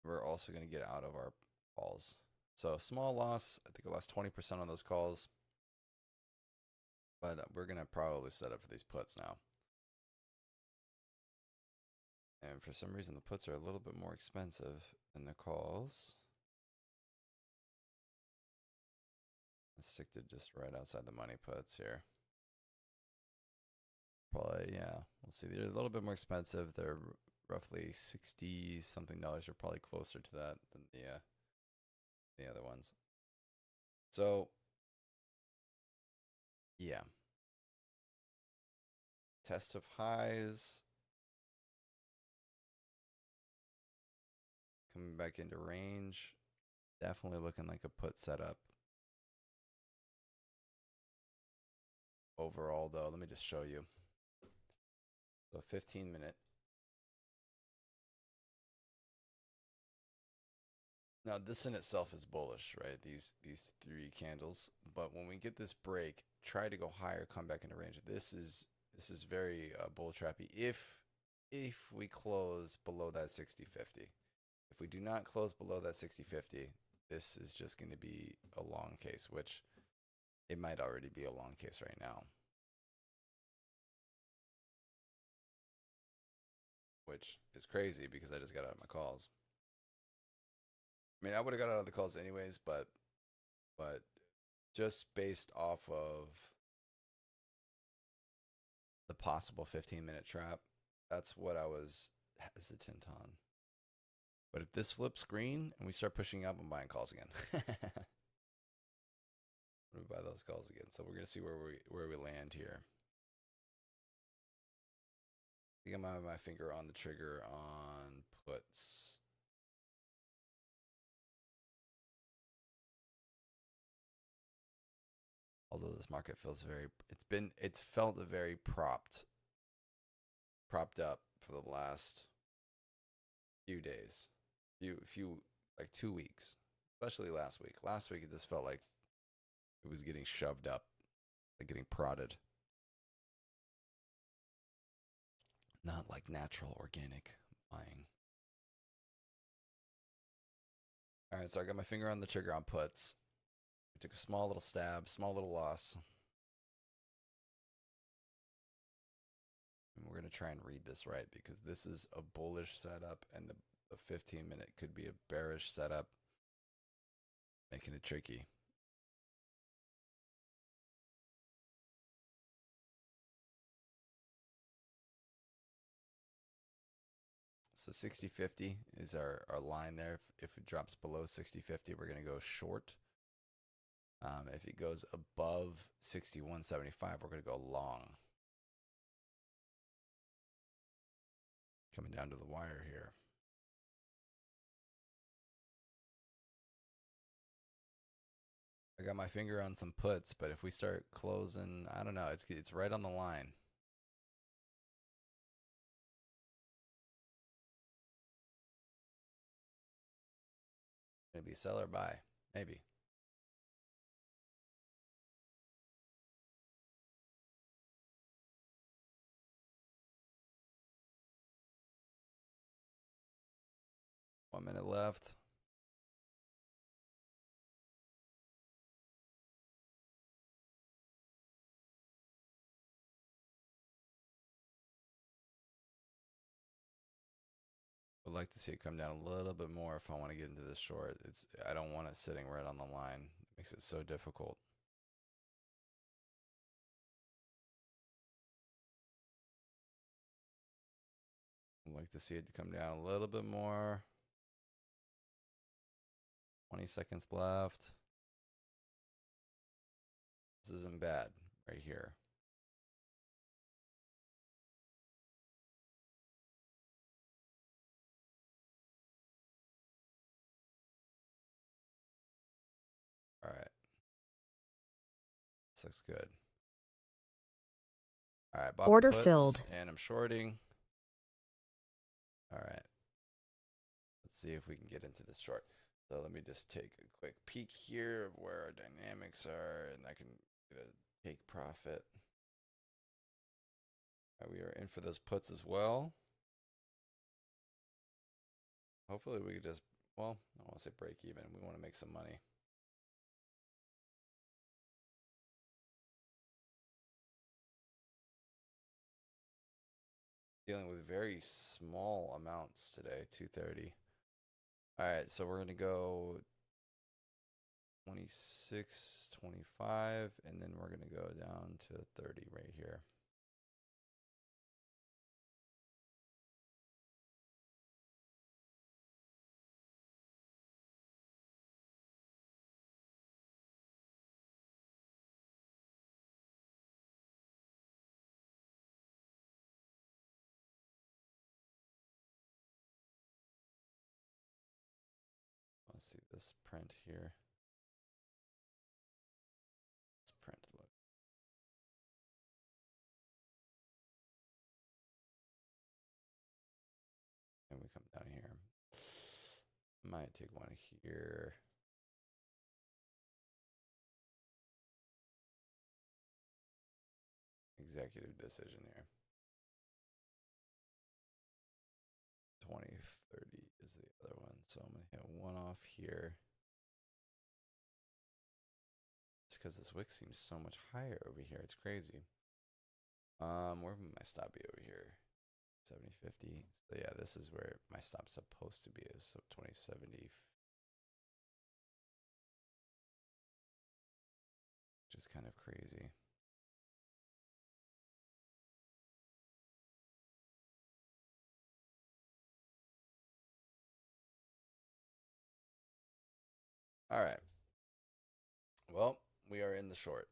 We're also going to get out of our calls. So small loss. I think I lost 20% on those calls. But we're going to probably set up for these puts now. And for some reason, the puts are a little bit more expensive than the calls. Let's stick to just right outside the money puts here. Probably, yeah. We'll see. They're a little bit more expensive. They're roughly 60 something dollars. Are probably closer to that than the other ones. So, yeah. Test of highs. Coming back into range. Definitely looking like a put setup. Overall, though, let me just show you. So 15-minute. Now, this in itself is bullish, right? These three candles. But when we get this break, try to go higher, come back into range. This is very bull trappy if we close below that 60-50. If we do not close below that 60-50, this is just going to be a long case, which it might already be a long case right now. Which is crazy because I just got out of my calls. I mean, I would have got out of the calls anyways, but just based off of the possible 15-minute trap, that's what I was hesitant on. But if this flips green and we start pushing up, I'm buying calls again. I'm gonna buy those calls again. So we're gonna see where we land here. I think I'm gonna have my finger on the trigger on puts. Although this market feels it's felt very propped up for the last few days, few like 2 weeks, especially last week. Last week it just felt like it was getting shoved up, like getting prodded. Not like natural organic buying. All right, so I got my finger on the trigger on puts. We took a small little stab, small little loss. And we're going to try and read this right because this is a bullish setup and the 15-minute could be a bearish setup, making it tricky. So 60-50 is our line there. If it drops below 60-50, we're going to go short. If it goes above 61.75, we're going to go long. Coming down to the wire here. I got my finger on some puts, but if we start closing, I don't know, it's right on the line. Maybe sell or buy, maybe. One minute left. Would like to see it come down a little bit more if I want to get into this short. I don't want it sitting right on the line. It makes it so difficult. I'd like to see it come down a little bit more. 20 seconds left. This isn't bad right here. All right. This looks good. All right, bought Order puts, filled. and I'm shorting. All right. Let's see if we can get into this short. So let me just take a quick peek here of where our dynamics are, and I can get a take profit. All right, we are in for those puts as well. Hopefully we could just, well, I don't want to say break even. We want to make some money. Dealing with very small amounts today, 230. All right, so we're going to go 26, 25, and then we're going to go down to 30 right here. Let's see this print here. Let's print look. And we come down here. Might take one here. Executive decision here. 20, 30 is the other one. So I'm going to hit one off here. It's because this wick seems so much higher over here. It's crazy. Where would my stop be over here? 70.50. So yeah, this is where my stop's supposed to be, is so 20.70. Which is kind of crazy. All right. Well, we are in the short.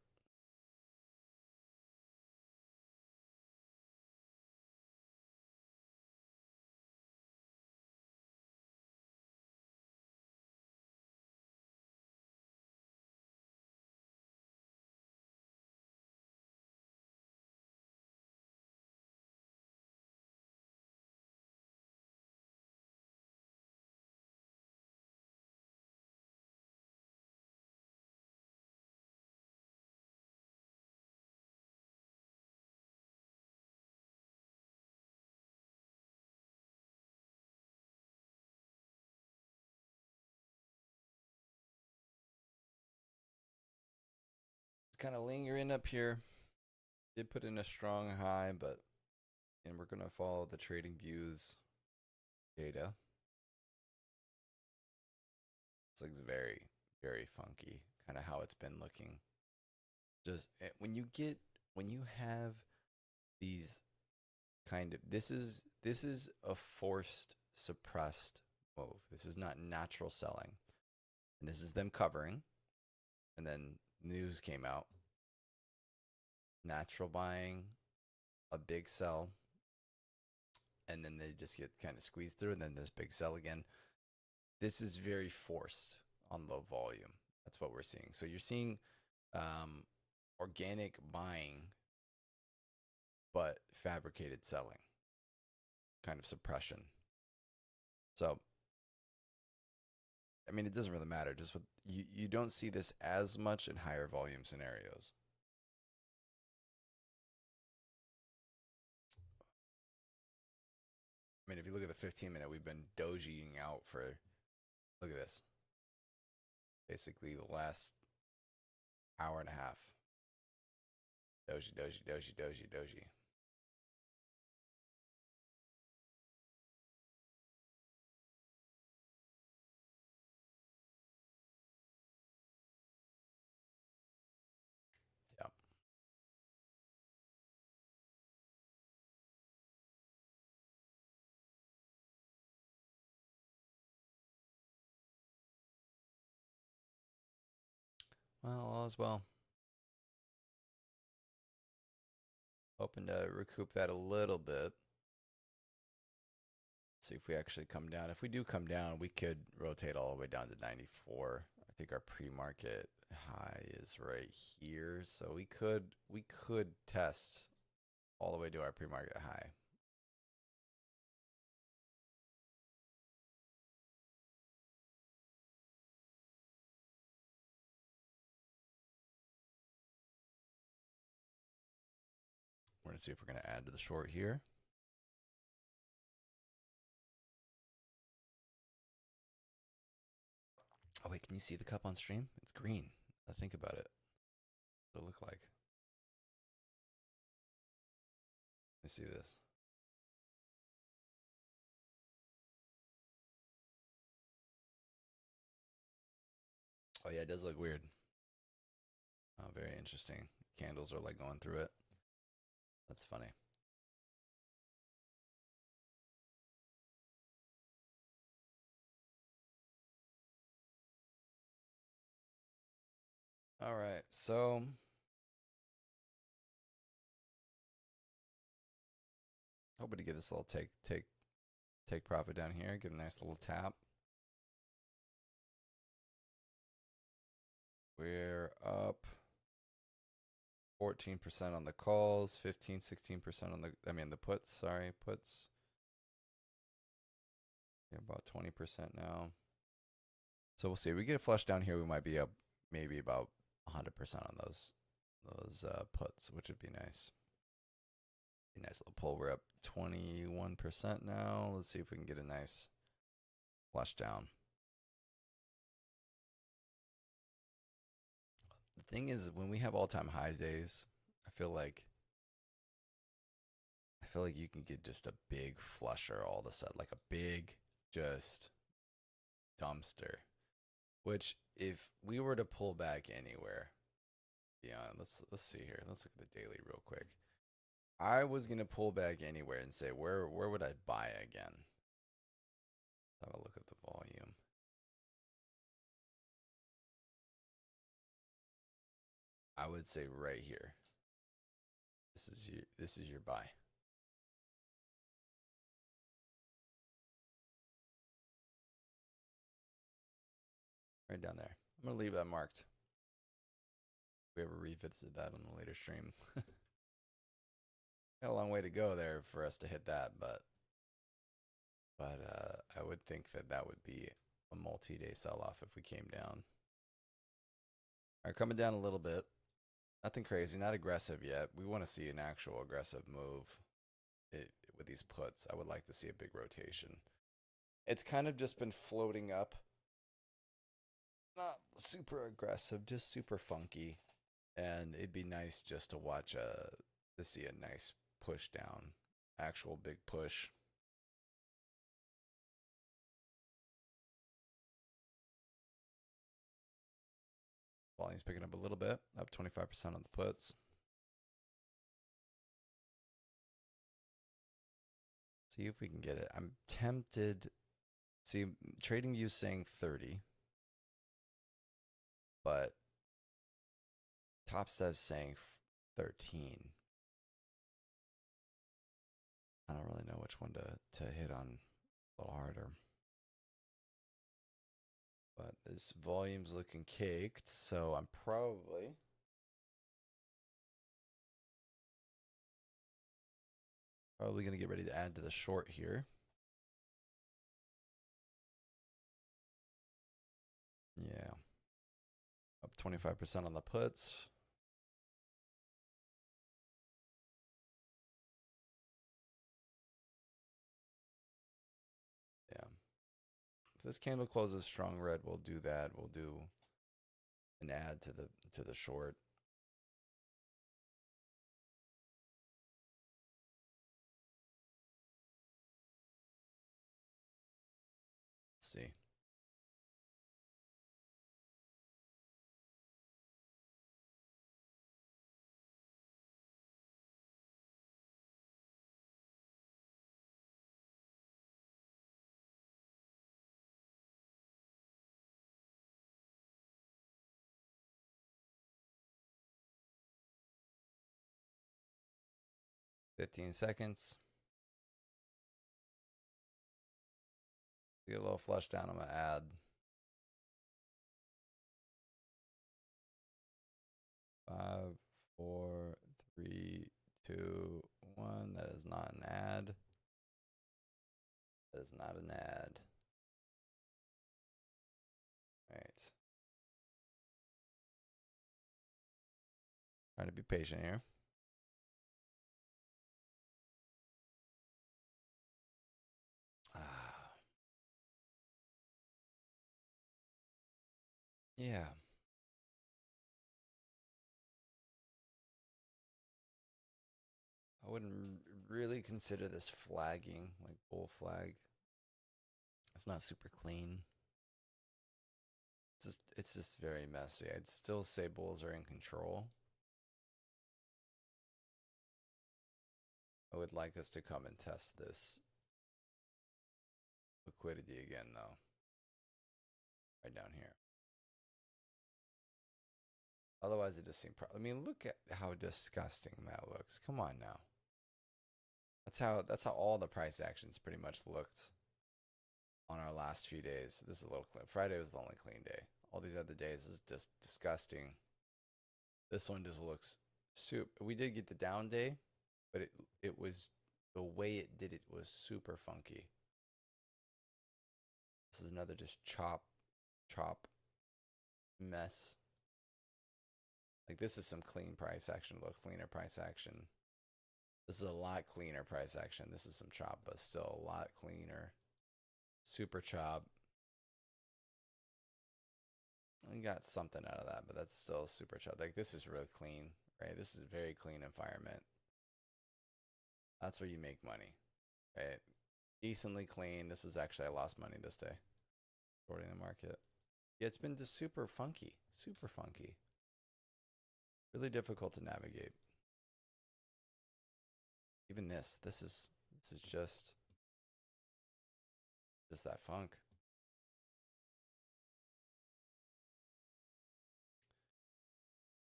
Kind of lingering up here. Did put in a strong high, but and we're gonna follow the trading views data. This looks very, very funky, kind of how it's been looking. Just when you have these kind of this is a forced suppressed move. This is not natural selling, and this is them covering, and then news came out. Natural buying, a big sell, and then they just get kind of squeezed through, and then this big sell again. This is very forced on low volume. That's what we're seeing. So you're seeing organic buying, but fabricated selling, kind of suppression. So, I mean, it doesn't really matter. Just with you don't see this as much in higher volume scenarios. I mean, if you look at the 15-minute, we've been dojiing out for, look at this, basically the last hour and a half. Doji, doji, doji, doji, doji. Yep. Well, all is well. Hoping to recoup that a little bit. See if we actually come down. If we do come down, we could rotate all the way down to 94. I think our pre-market high is right here, so we could test all the way to our pre-market high. We're going to see if we're going to add to the short here. Oh, wait, can you see the cup on stream? It's green. Think about it. What does it look like? Let me see this. Oh yeah, it does look weird. Oh, very interesting. Candles are like going through it. That's funny. All right, so hoping to get this little take profit down here. Get a nice little tap. We're up 14% on the calls, 15, 16% on the puts, sorry, puts. Yeah, about 20% now. So we'll see. If we get a flush down here, we might be up maybe about 100% on those puts, which would be nice. Be a nice little pull. We're up 21% now. Let's see if we can get a nice flush down. The thing is, when we have all-time highs days, I feel like you can get just a big flusher all of a sudden, like a big just dumpster. Which, if we were to pull back anywhere, beyond, let's see here. Let's look at the daily real quick. I was gonna pull back anywhere and say where would I buy again? Let's have a look at the volume. I would say right here. This is your buy. Right down there. I'm gonna leave that marked. If we ever revisited that on the later stream. Got a long way to go there for us to hit that, but I would think that would be a multi-day sell-off if we came down. All right, coming down a little bit. Nothing crazy, not aggressive yet. We want to see an actual aggressive move with these puts. I would like to see a big rotation. It's kind of just been floating up. Not super aggressive, just super funky. And it'd be nice just to watch to see a nice push down. Actual big push. Volume's picking up a little bit, up 25% on the puts. See if we can get it. I'm tempted. See, TradingView saying 30, but Top Step's saying 13. I don't really know which one to hit on a little harder. But this volume's looking caked, so I'm probably going to get ready to add to the short here. Yeah. Up 25% on the puts. Yeah. If this candle closes strong red, we'll do that. We'll do an add to the short. See. $15. Get a little flush down. I'm gonna add. Five, four, three, two, one. That is not an ad. That is not an ad. All right. Trying to be patient here. Yeah. I wouldn't really consider this flagging, like bull flag. It's not super clean. it's just very messy. I'd still say bulls are in control. I would like us to come and test this liquidity again, though. Right down here. Otherwise, it just seems. I mean, look at how disgusting that looks. Come on now. That's how all the price actions pretty much looked on our last few days. This is a little clean. Friday was the only clean day. All these other days is just disgusting. This one just looks soup. We did get the down day, but it was the way it did it was super funky. This is another just chop mess. Like this is some clean price action. Look, cleaner price action. This is a lot cleaner price action. This is some chop, but still a lot cleaner. Super chop. We got something out of that, but that's still super chop. Like this is really clean, right? This is a very clean environment. That's where you make money, right? Decently clean. This was actually, I lost money this day. According to the market. Yeah, it's been just super funky. Super funky. Really difficult to navigate. Even this is just that funk.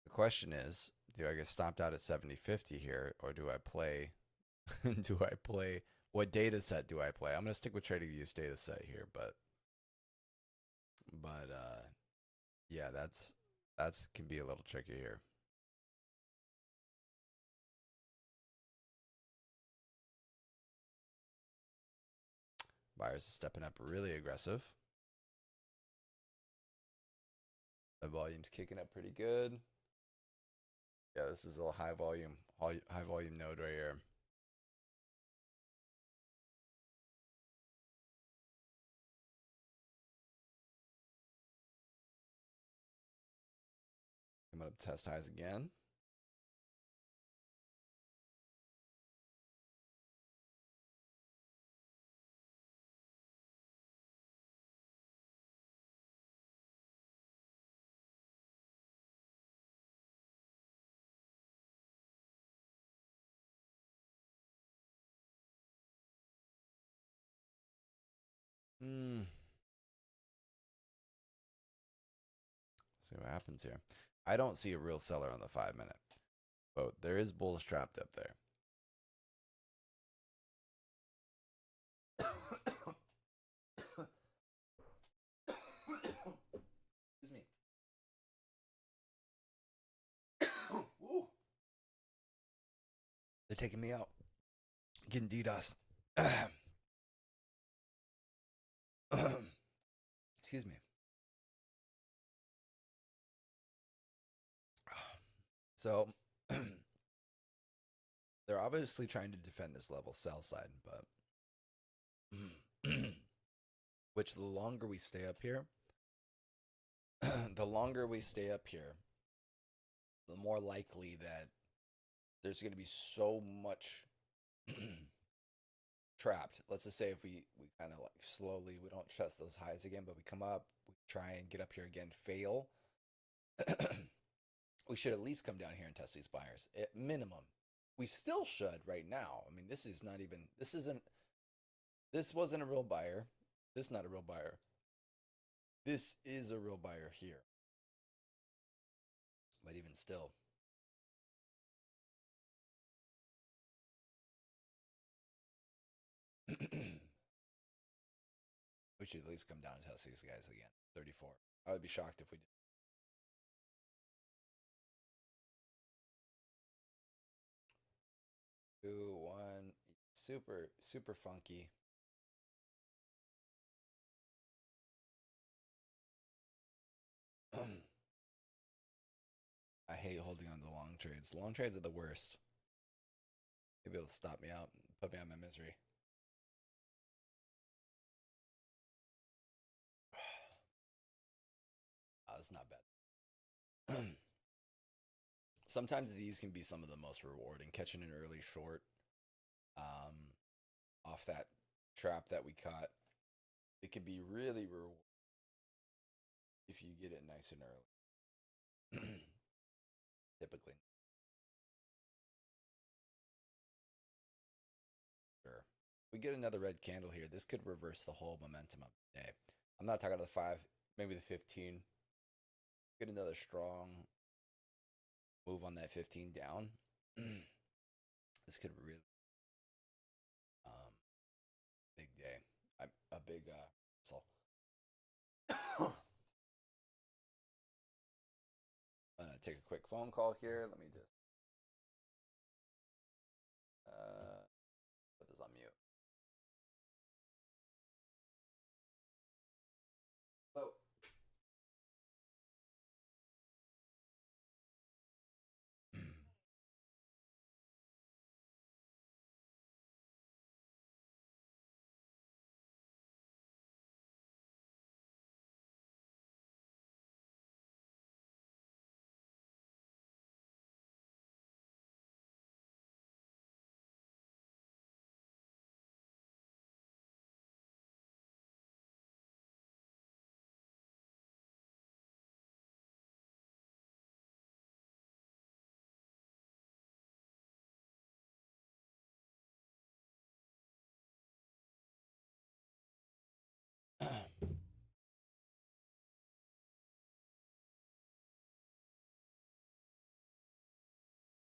The question is, do I get stopped out at 70.50 here, or do I play? Do I play? What data set do I play? I'm gonna stick with TradingView's data set here, but yeah, that's can be a little tricky here. Buyers are stepping up really aggressive. The volume's kicking up pretty good. Yeah, this is a high volume node right here. I'm gonna test highs again. See what happens here. I don't see a real seller on the 5-minute, but there is bulls trapped up there. Excuse me. Woo. They're taking me out. Getting DDoS. Excuse me. So they're obviously trying to defend this level sell side, but which the longer we stay up here, the more likely that there's going to be so much trapped. Let's just say if we kind of like slowly, we don't test those highs again, but we come up, we try and get up here again, fail. We should at least come down here and test these buyers at minimum. We still should right now. I mean, this wasn't a real buyer. This is not a real buyer. This is a real buyer here. But even still. We should at least come down and test these guys again. 34. I would be shocked if we did. 2, 1. Super, super funky. I hate holding on to long trades. Long trades are the worst. Maybe it'll stop me out and put me out of my misery. It's not bad. Sometimes these can be some of the most rewarding. Catching an early short off that trap that we caught. It can be really rewarding. if you get it nice and early. Typically. Sure. We get another red candle here. This could reverse the whole momentum of the day. I'm not talking the 5, maybe the 15. Get another strong move on that 15 down. This could really um big day. A big so take a quick phone call here. Let me just put this on mute. Hello.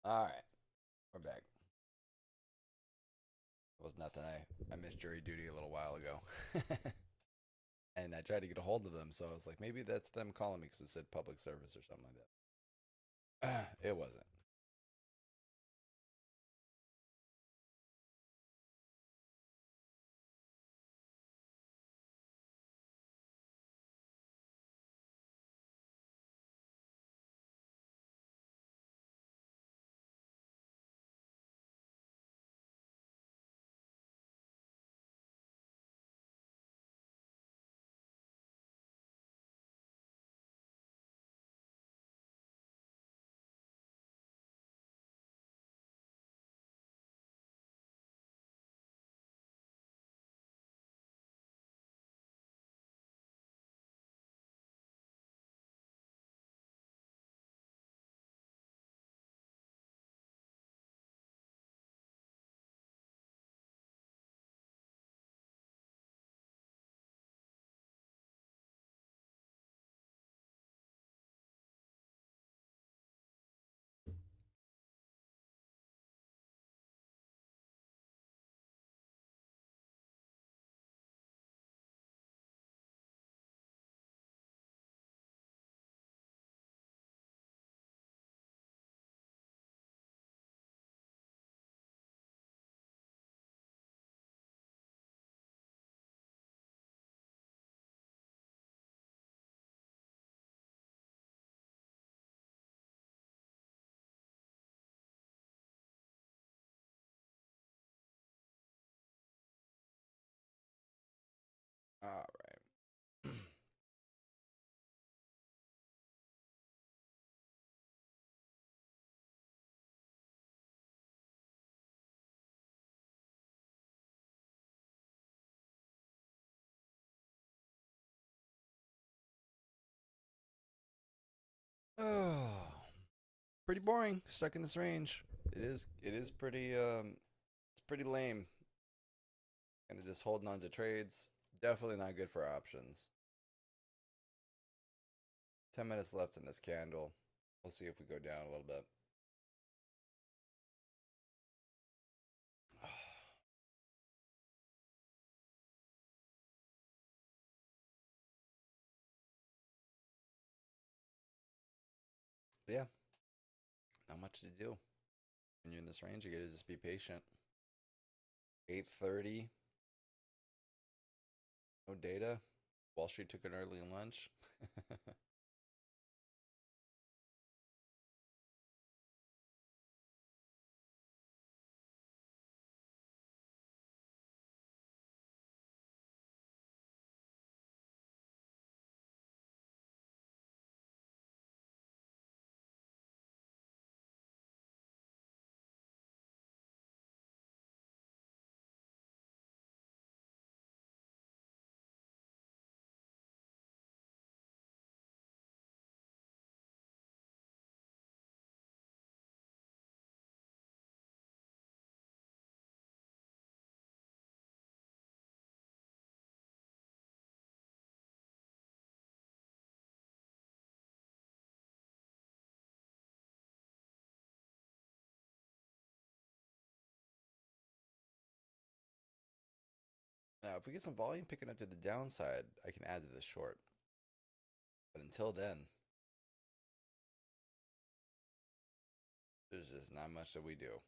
All right, we're back. It was nothing. I missed jury duty a little while ago. And I tried to get a hold of them, so I was like, maybe that's them calling me because it said public service or something like that. It wasn't. All right. Oh, pretty boring. Stuck in this range. It is. It is pretty. It's pretty lame. Kind of just holding on to trades. Definitely not good for options. 10 minutes left in this candle. We'll see if we go down a little bit. Yeah, not much to do when you're in this range. You gotta just be patient. 8:30. No data. Wall Street took an early lunch. if we get some volume picking up to the downside, I can add to the short. But until then, there's just not much that we do.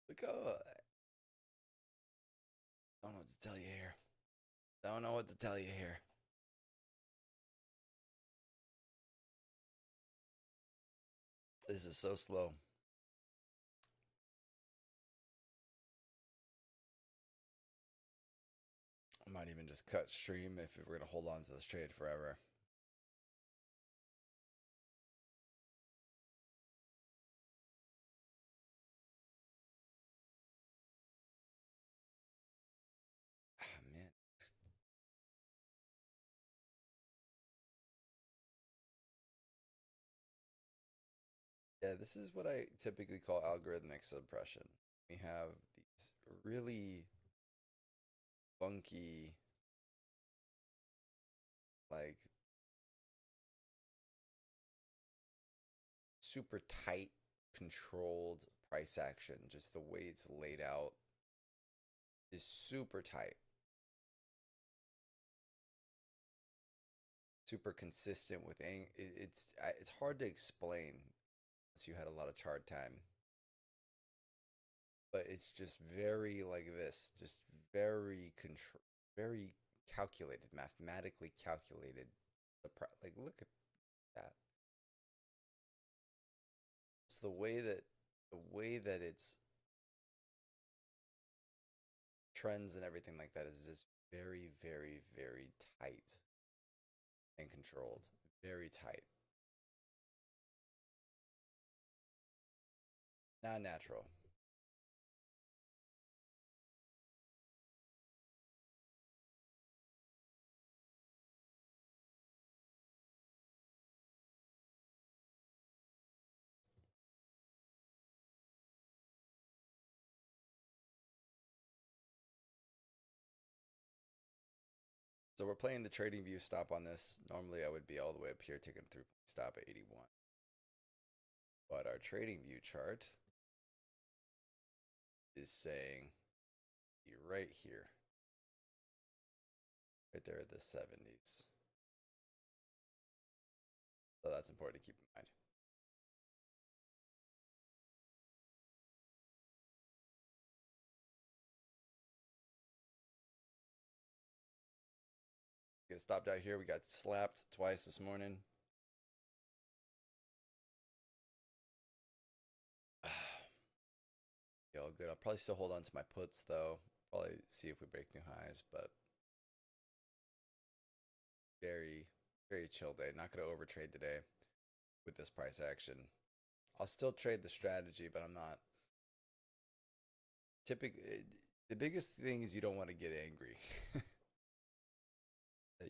Look, I don't know what to tell you here. Don't know what to tell you here. This is so slow. I might even just cut stream if we're going to hold on to this trade forever. Ah, man. Yeah, this is what I typically call algorithmic suppression. We have these really funky, like super tight, controlled price action. Just the way it's laid out is super tight, super consistent with it's hard to explain unless you had a lot of chart time. But it's just very like this, just very calculated, mathematically calculated. Like look at that. It's the way that it's trends and everything like that is just very, very, very tight and controlled. Very tight. Not natural. So we're playing the trading view stop on this. Normally I would be all the way up here taking through stop at 81. But our trading view chart is saying be right here. Right there at the 70s. So that's important to keep in mind. Get stopped out here. We got slapped twice this morning. Yeah, all good. I'll probably still hold on to my puts though. Probably see if we break new highs, but very, very chill day. Not going to overtrade today with this price action. I'll still trade the strategy, but I'm not. The biggest thing is you don't want to get angry.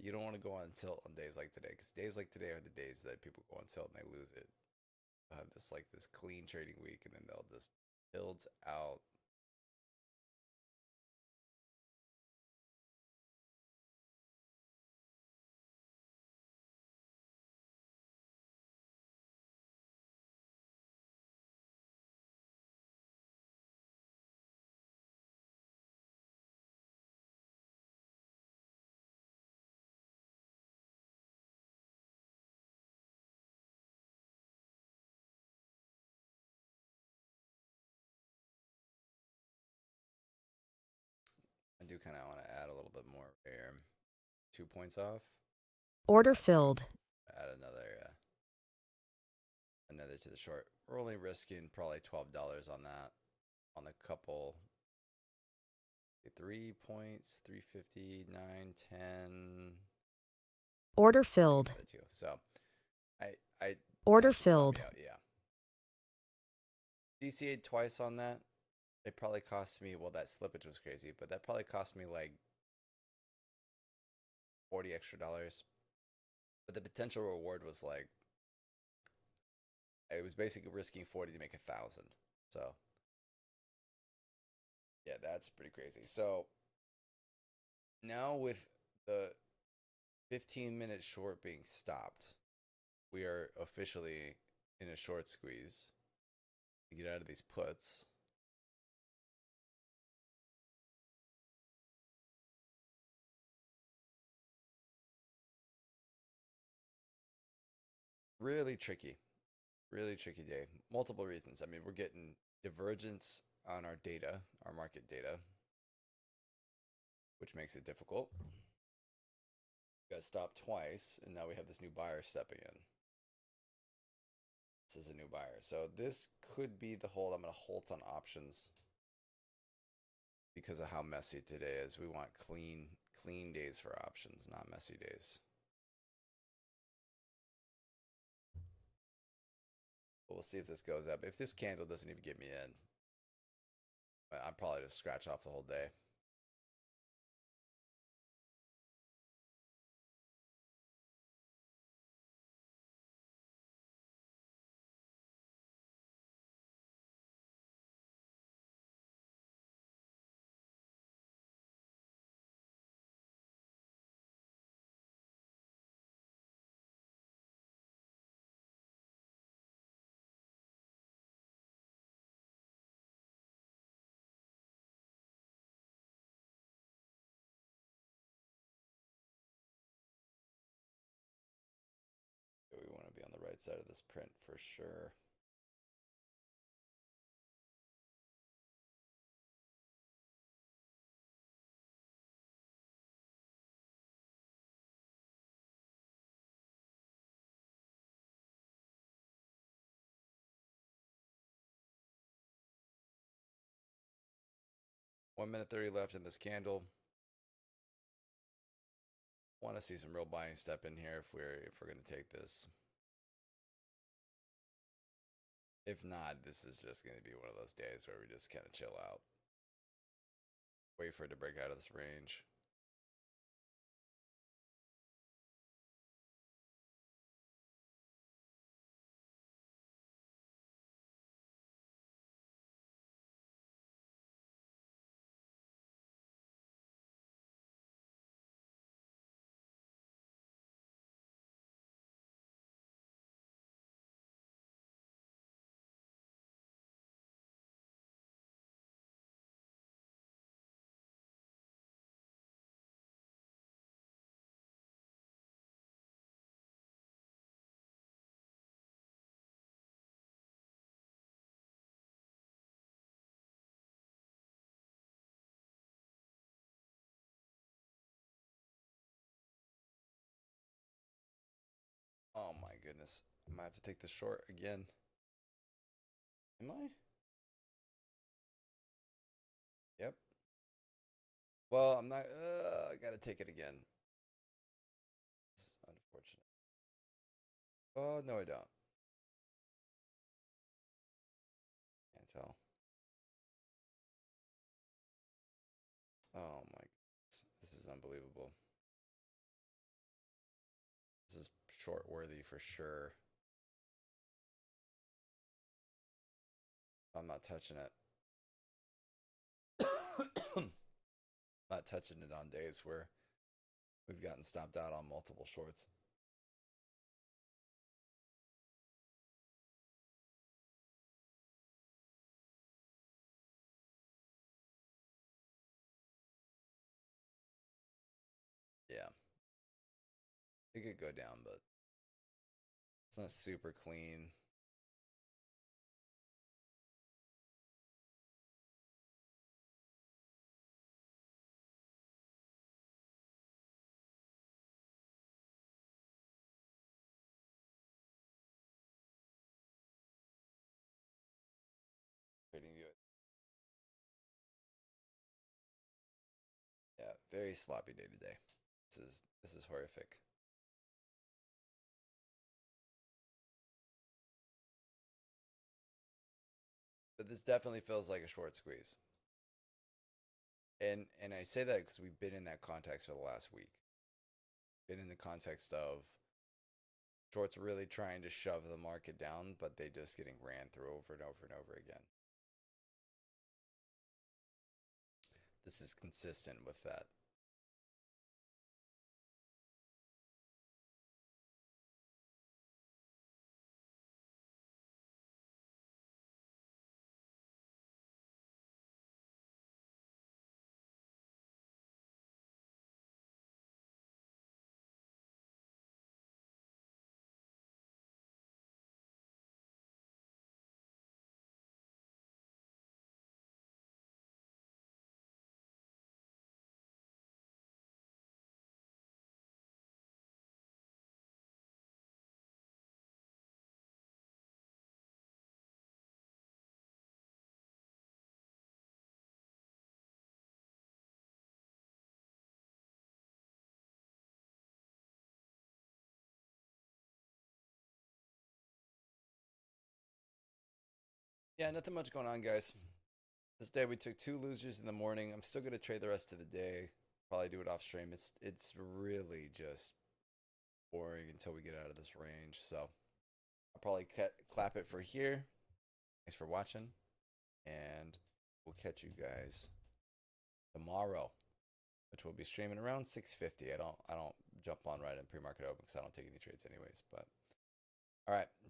You don't want to go on tilt on days like today, because days like today are the days that people go on tilt and they lose it. They'll have this clean trading week, and then they'll just tilt out. I do kind of want to add a little bit more here. 2 points off. Order filled. Add another to the short. We're only risking probably $12 on that, on the couple 3 points, 350, 9, 10. Order I filled. get it too. So I Order that should sum me filled. out, yeah. DCA'd twice on that. It probably cost me, well, that slippage was crazy, but that probably cost me like 40 extra dollars. But the potential reward was like, it was basically risking 40 to make 1,000. So yeah, that's pretty crazy. So now with the 15-minute short being stopped, we are officially in a short squeeze to get out of these puts. Really tricky. Really tricky day. Multiple reasons. I mean, we're getting divergence on our data, our market data, which makes it difficult. Got stopped twice, and now we have this new buyer stepping in. This is a new buyer. So this could be the hold. I'm going to hold on options because of how messy today is. We want clean days for options, not messy days. But we'll see if this goes up. If this candle doesn't even get me in, I'm probably just scratch off the whole day. We want to be on the right side of this print for sure. One minute 30 left in this candle. Want to see some real buying step in here if we're going to take this. If not, this is just going to be one of those days where we just kind of chill out. Wait for it to break out of this range. Oh my goodness. I might have to take the short again. Am I? Yep. Well, I'm not. I gotta take it again. It's unfortunate. Oh, no, I don't. Can't tell. Oh my goodness. This is unbelievable. This is short worthy for sure. I'm not touching it. Not touching it on days where we've gotten stopped out on multiple shorts. Yeah. It could go down, but it's not super clean. Trading view Very sloppy day today. This is horrific. But this definitely feels like a short squeeze. And I say that because we've been in that context for the last week. Been in the context of shorts really trying to shove the market down, but they just getting ran through over and over and over again. This is consistent with that. Yeah, nothing much going on, guys. This day we took 2 losers in the morning. I'm still gonna trade the rest of the day. Probably do it off stream. It's really just boring until we get out of this range. So I'll probably clap it for here. Thanks for watching, and we'll catch you guys tomorrow, which will be streaming around 6:50. I don't jump on right in pre-market open because I don't take any trades anyways. But all right.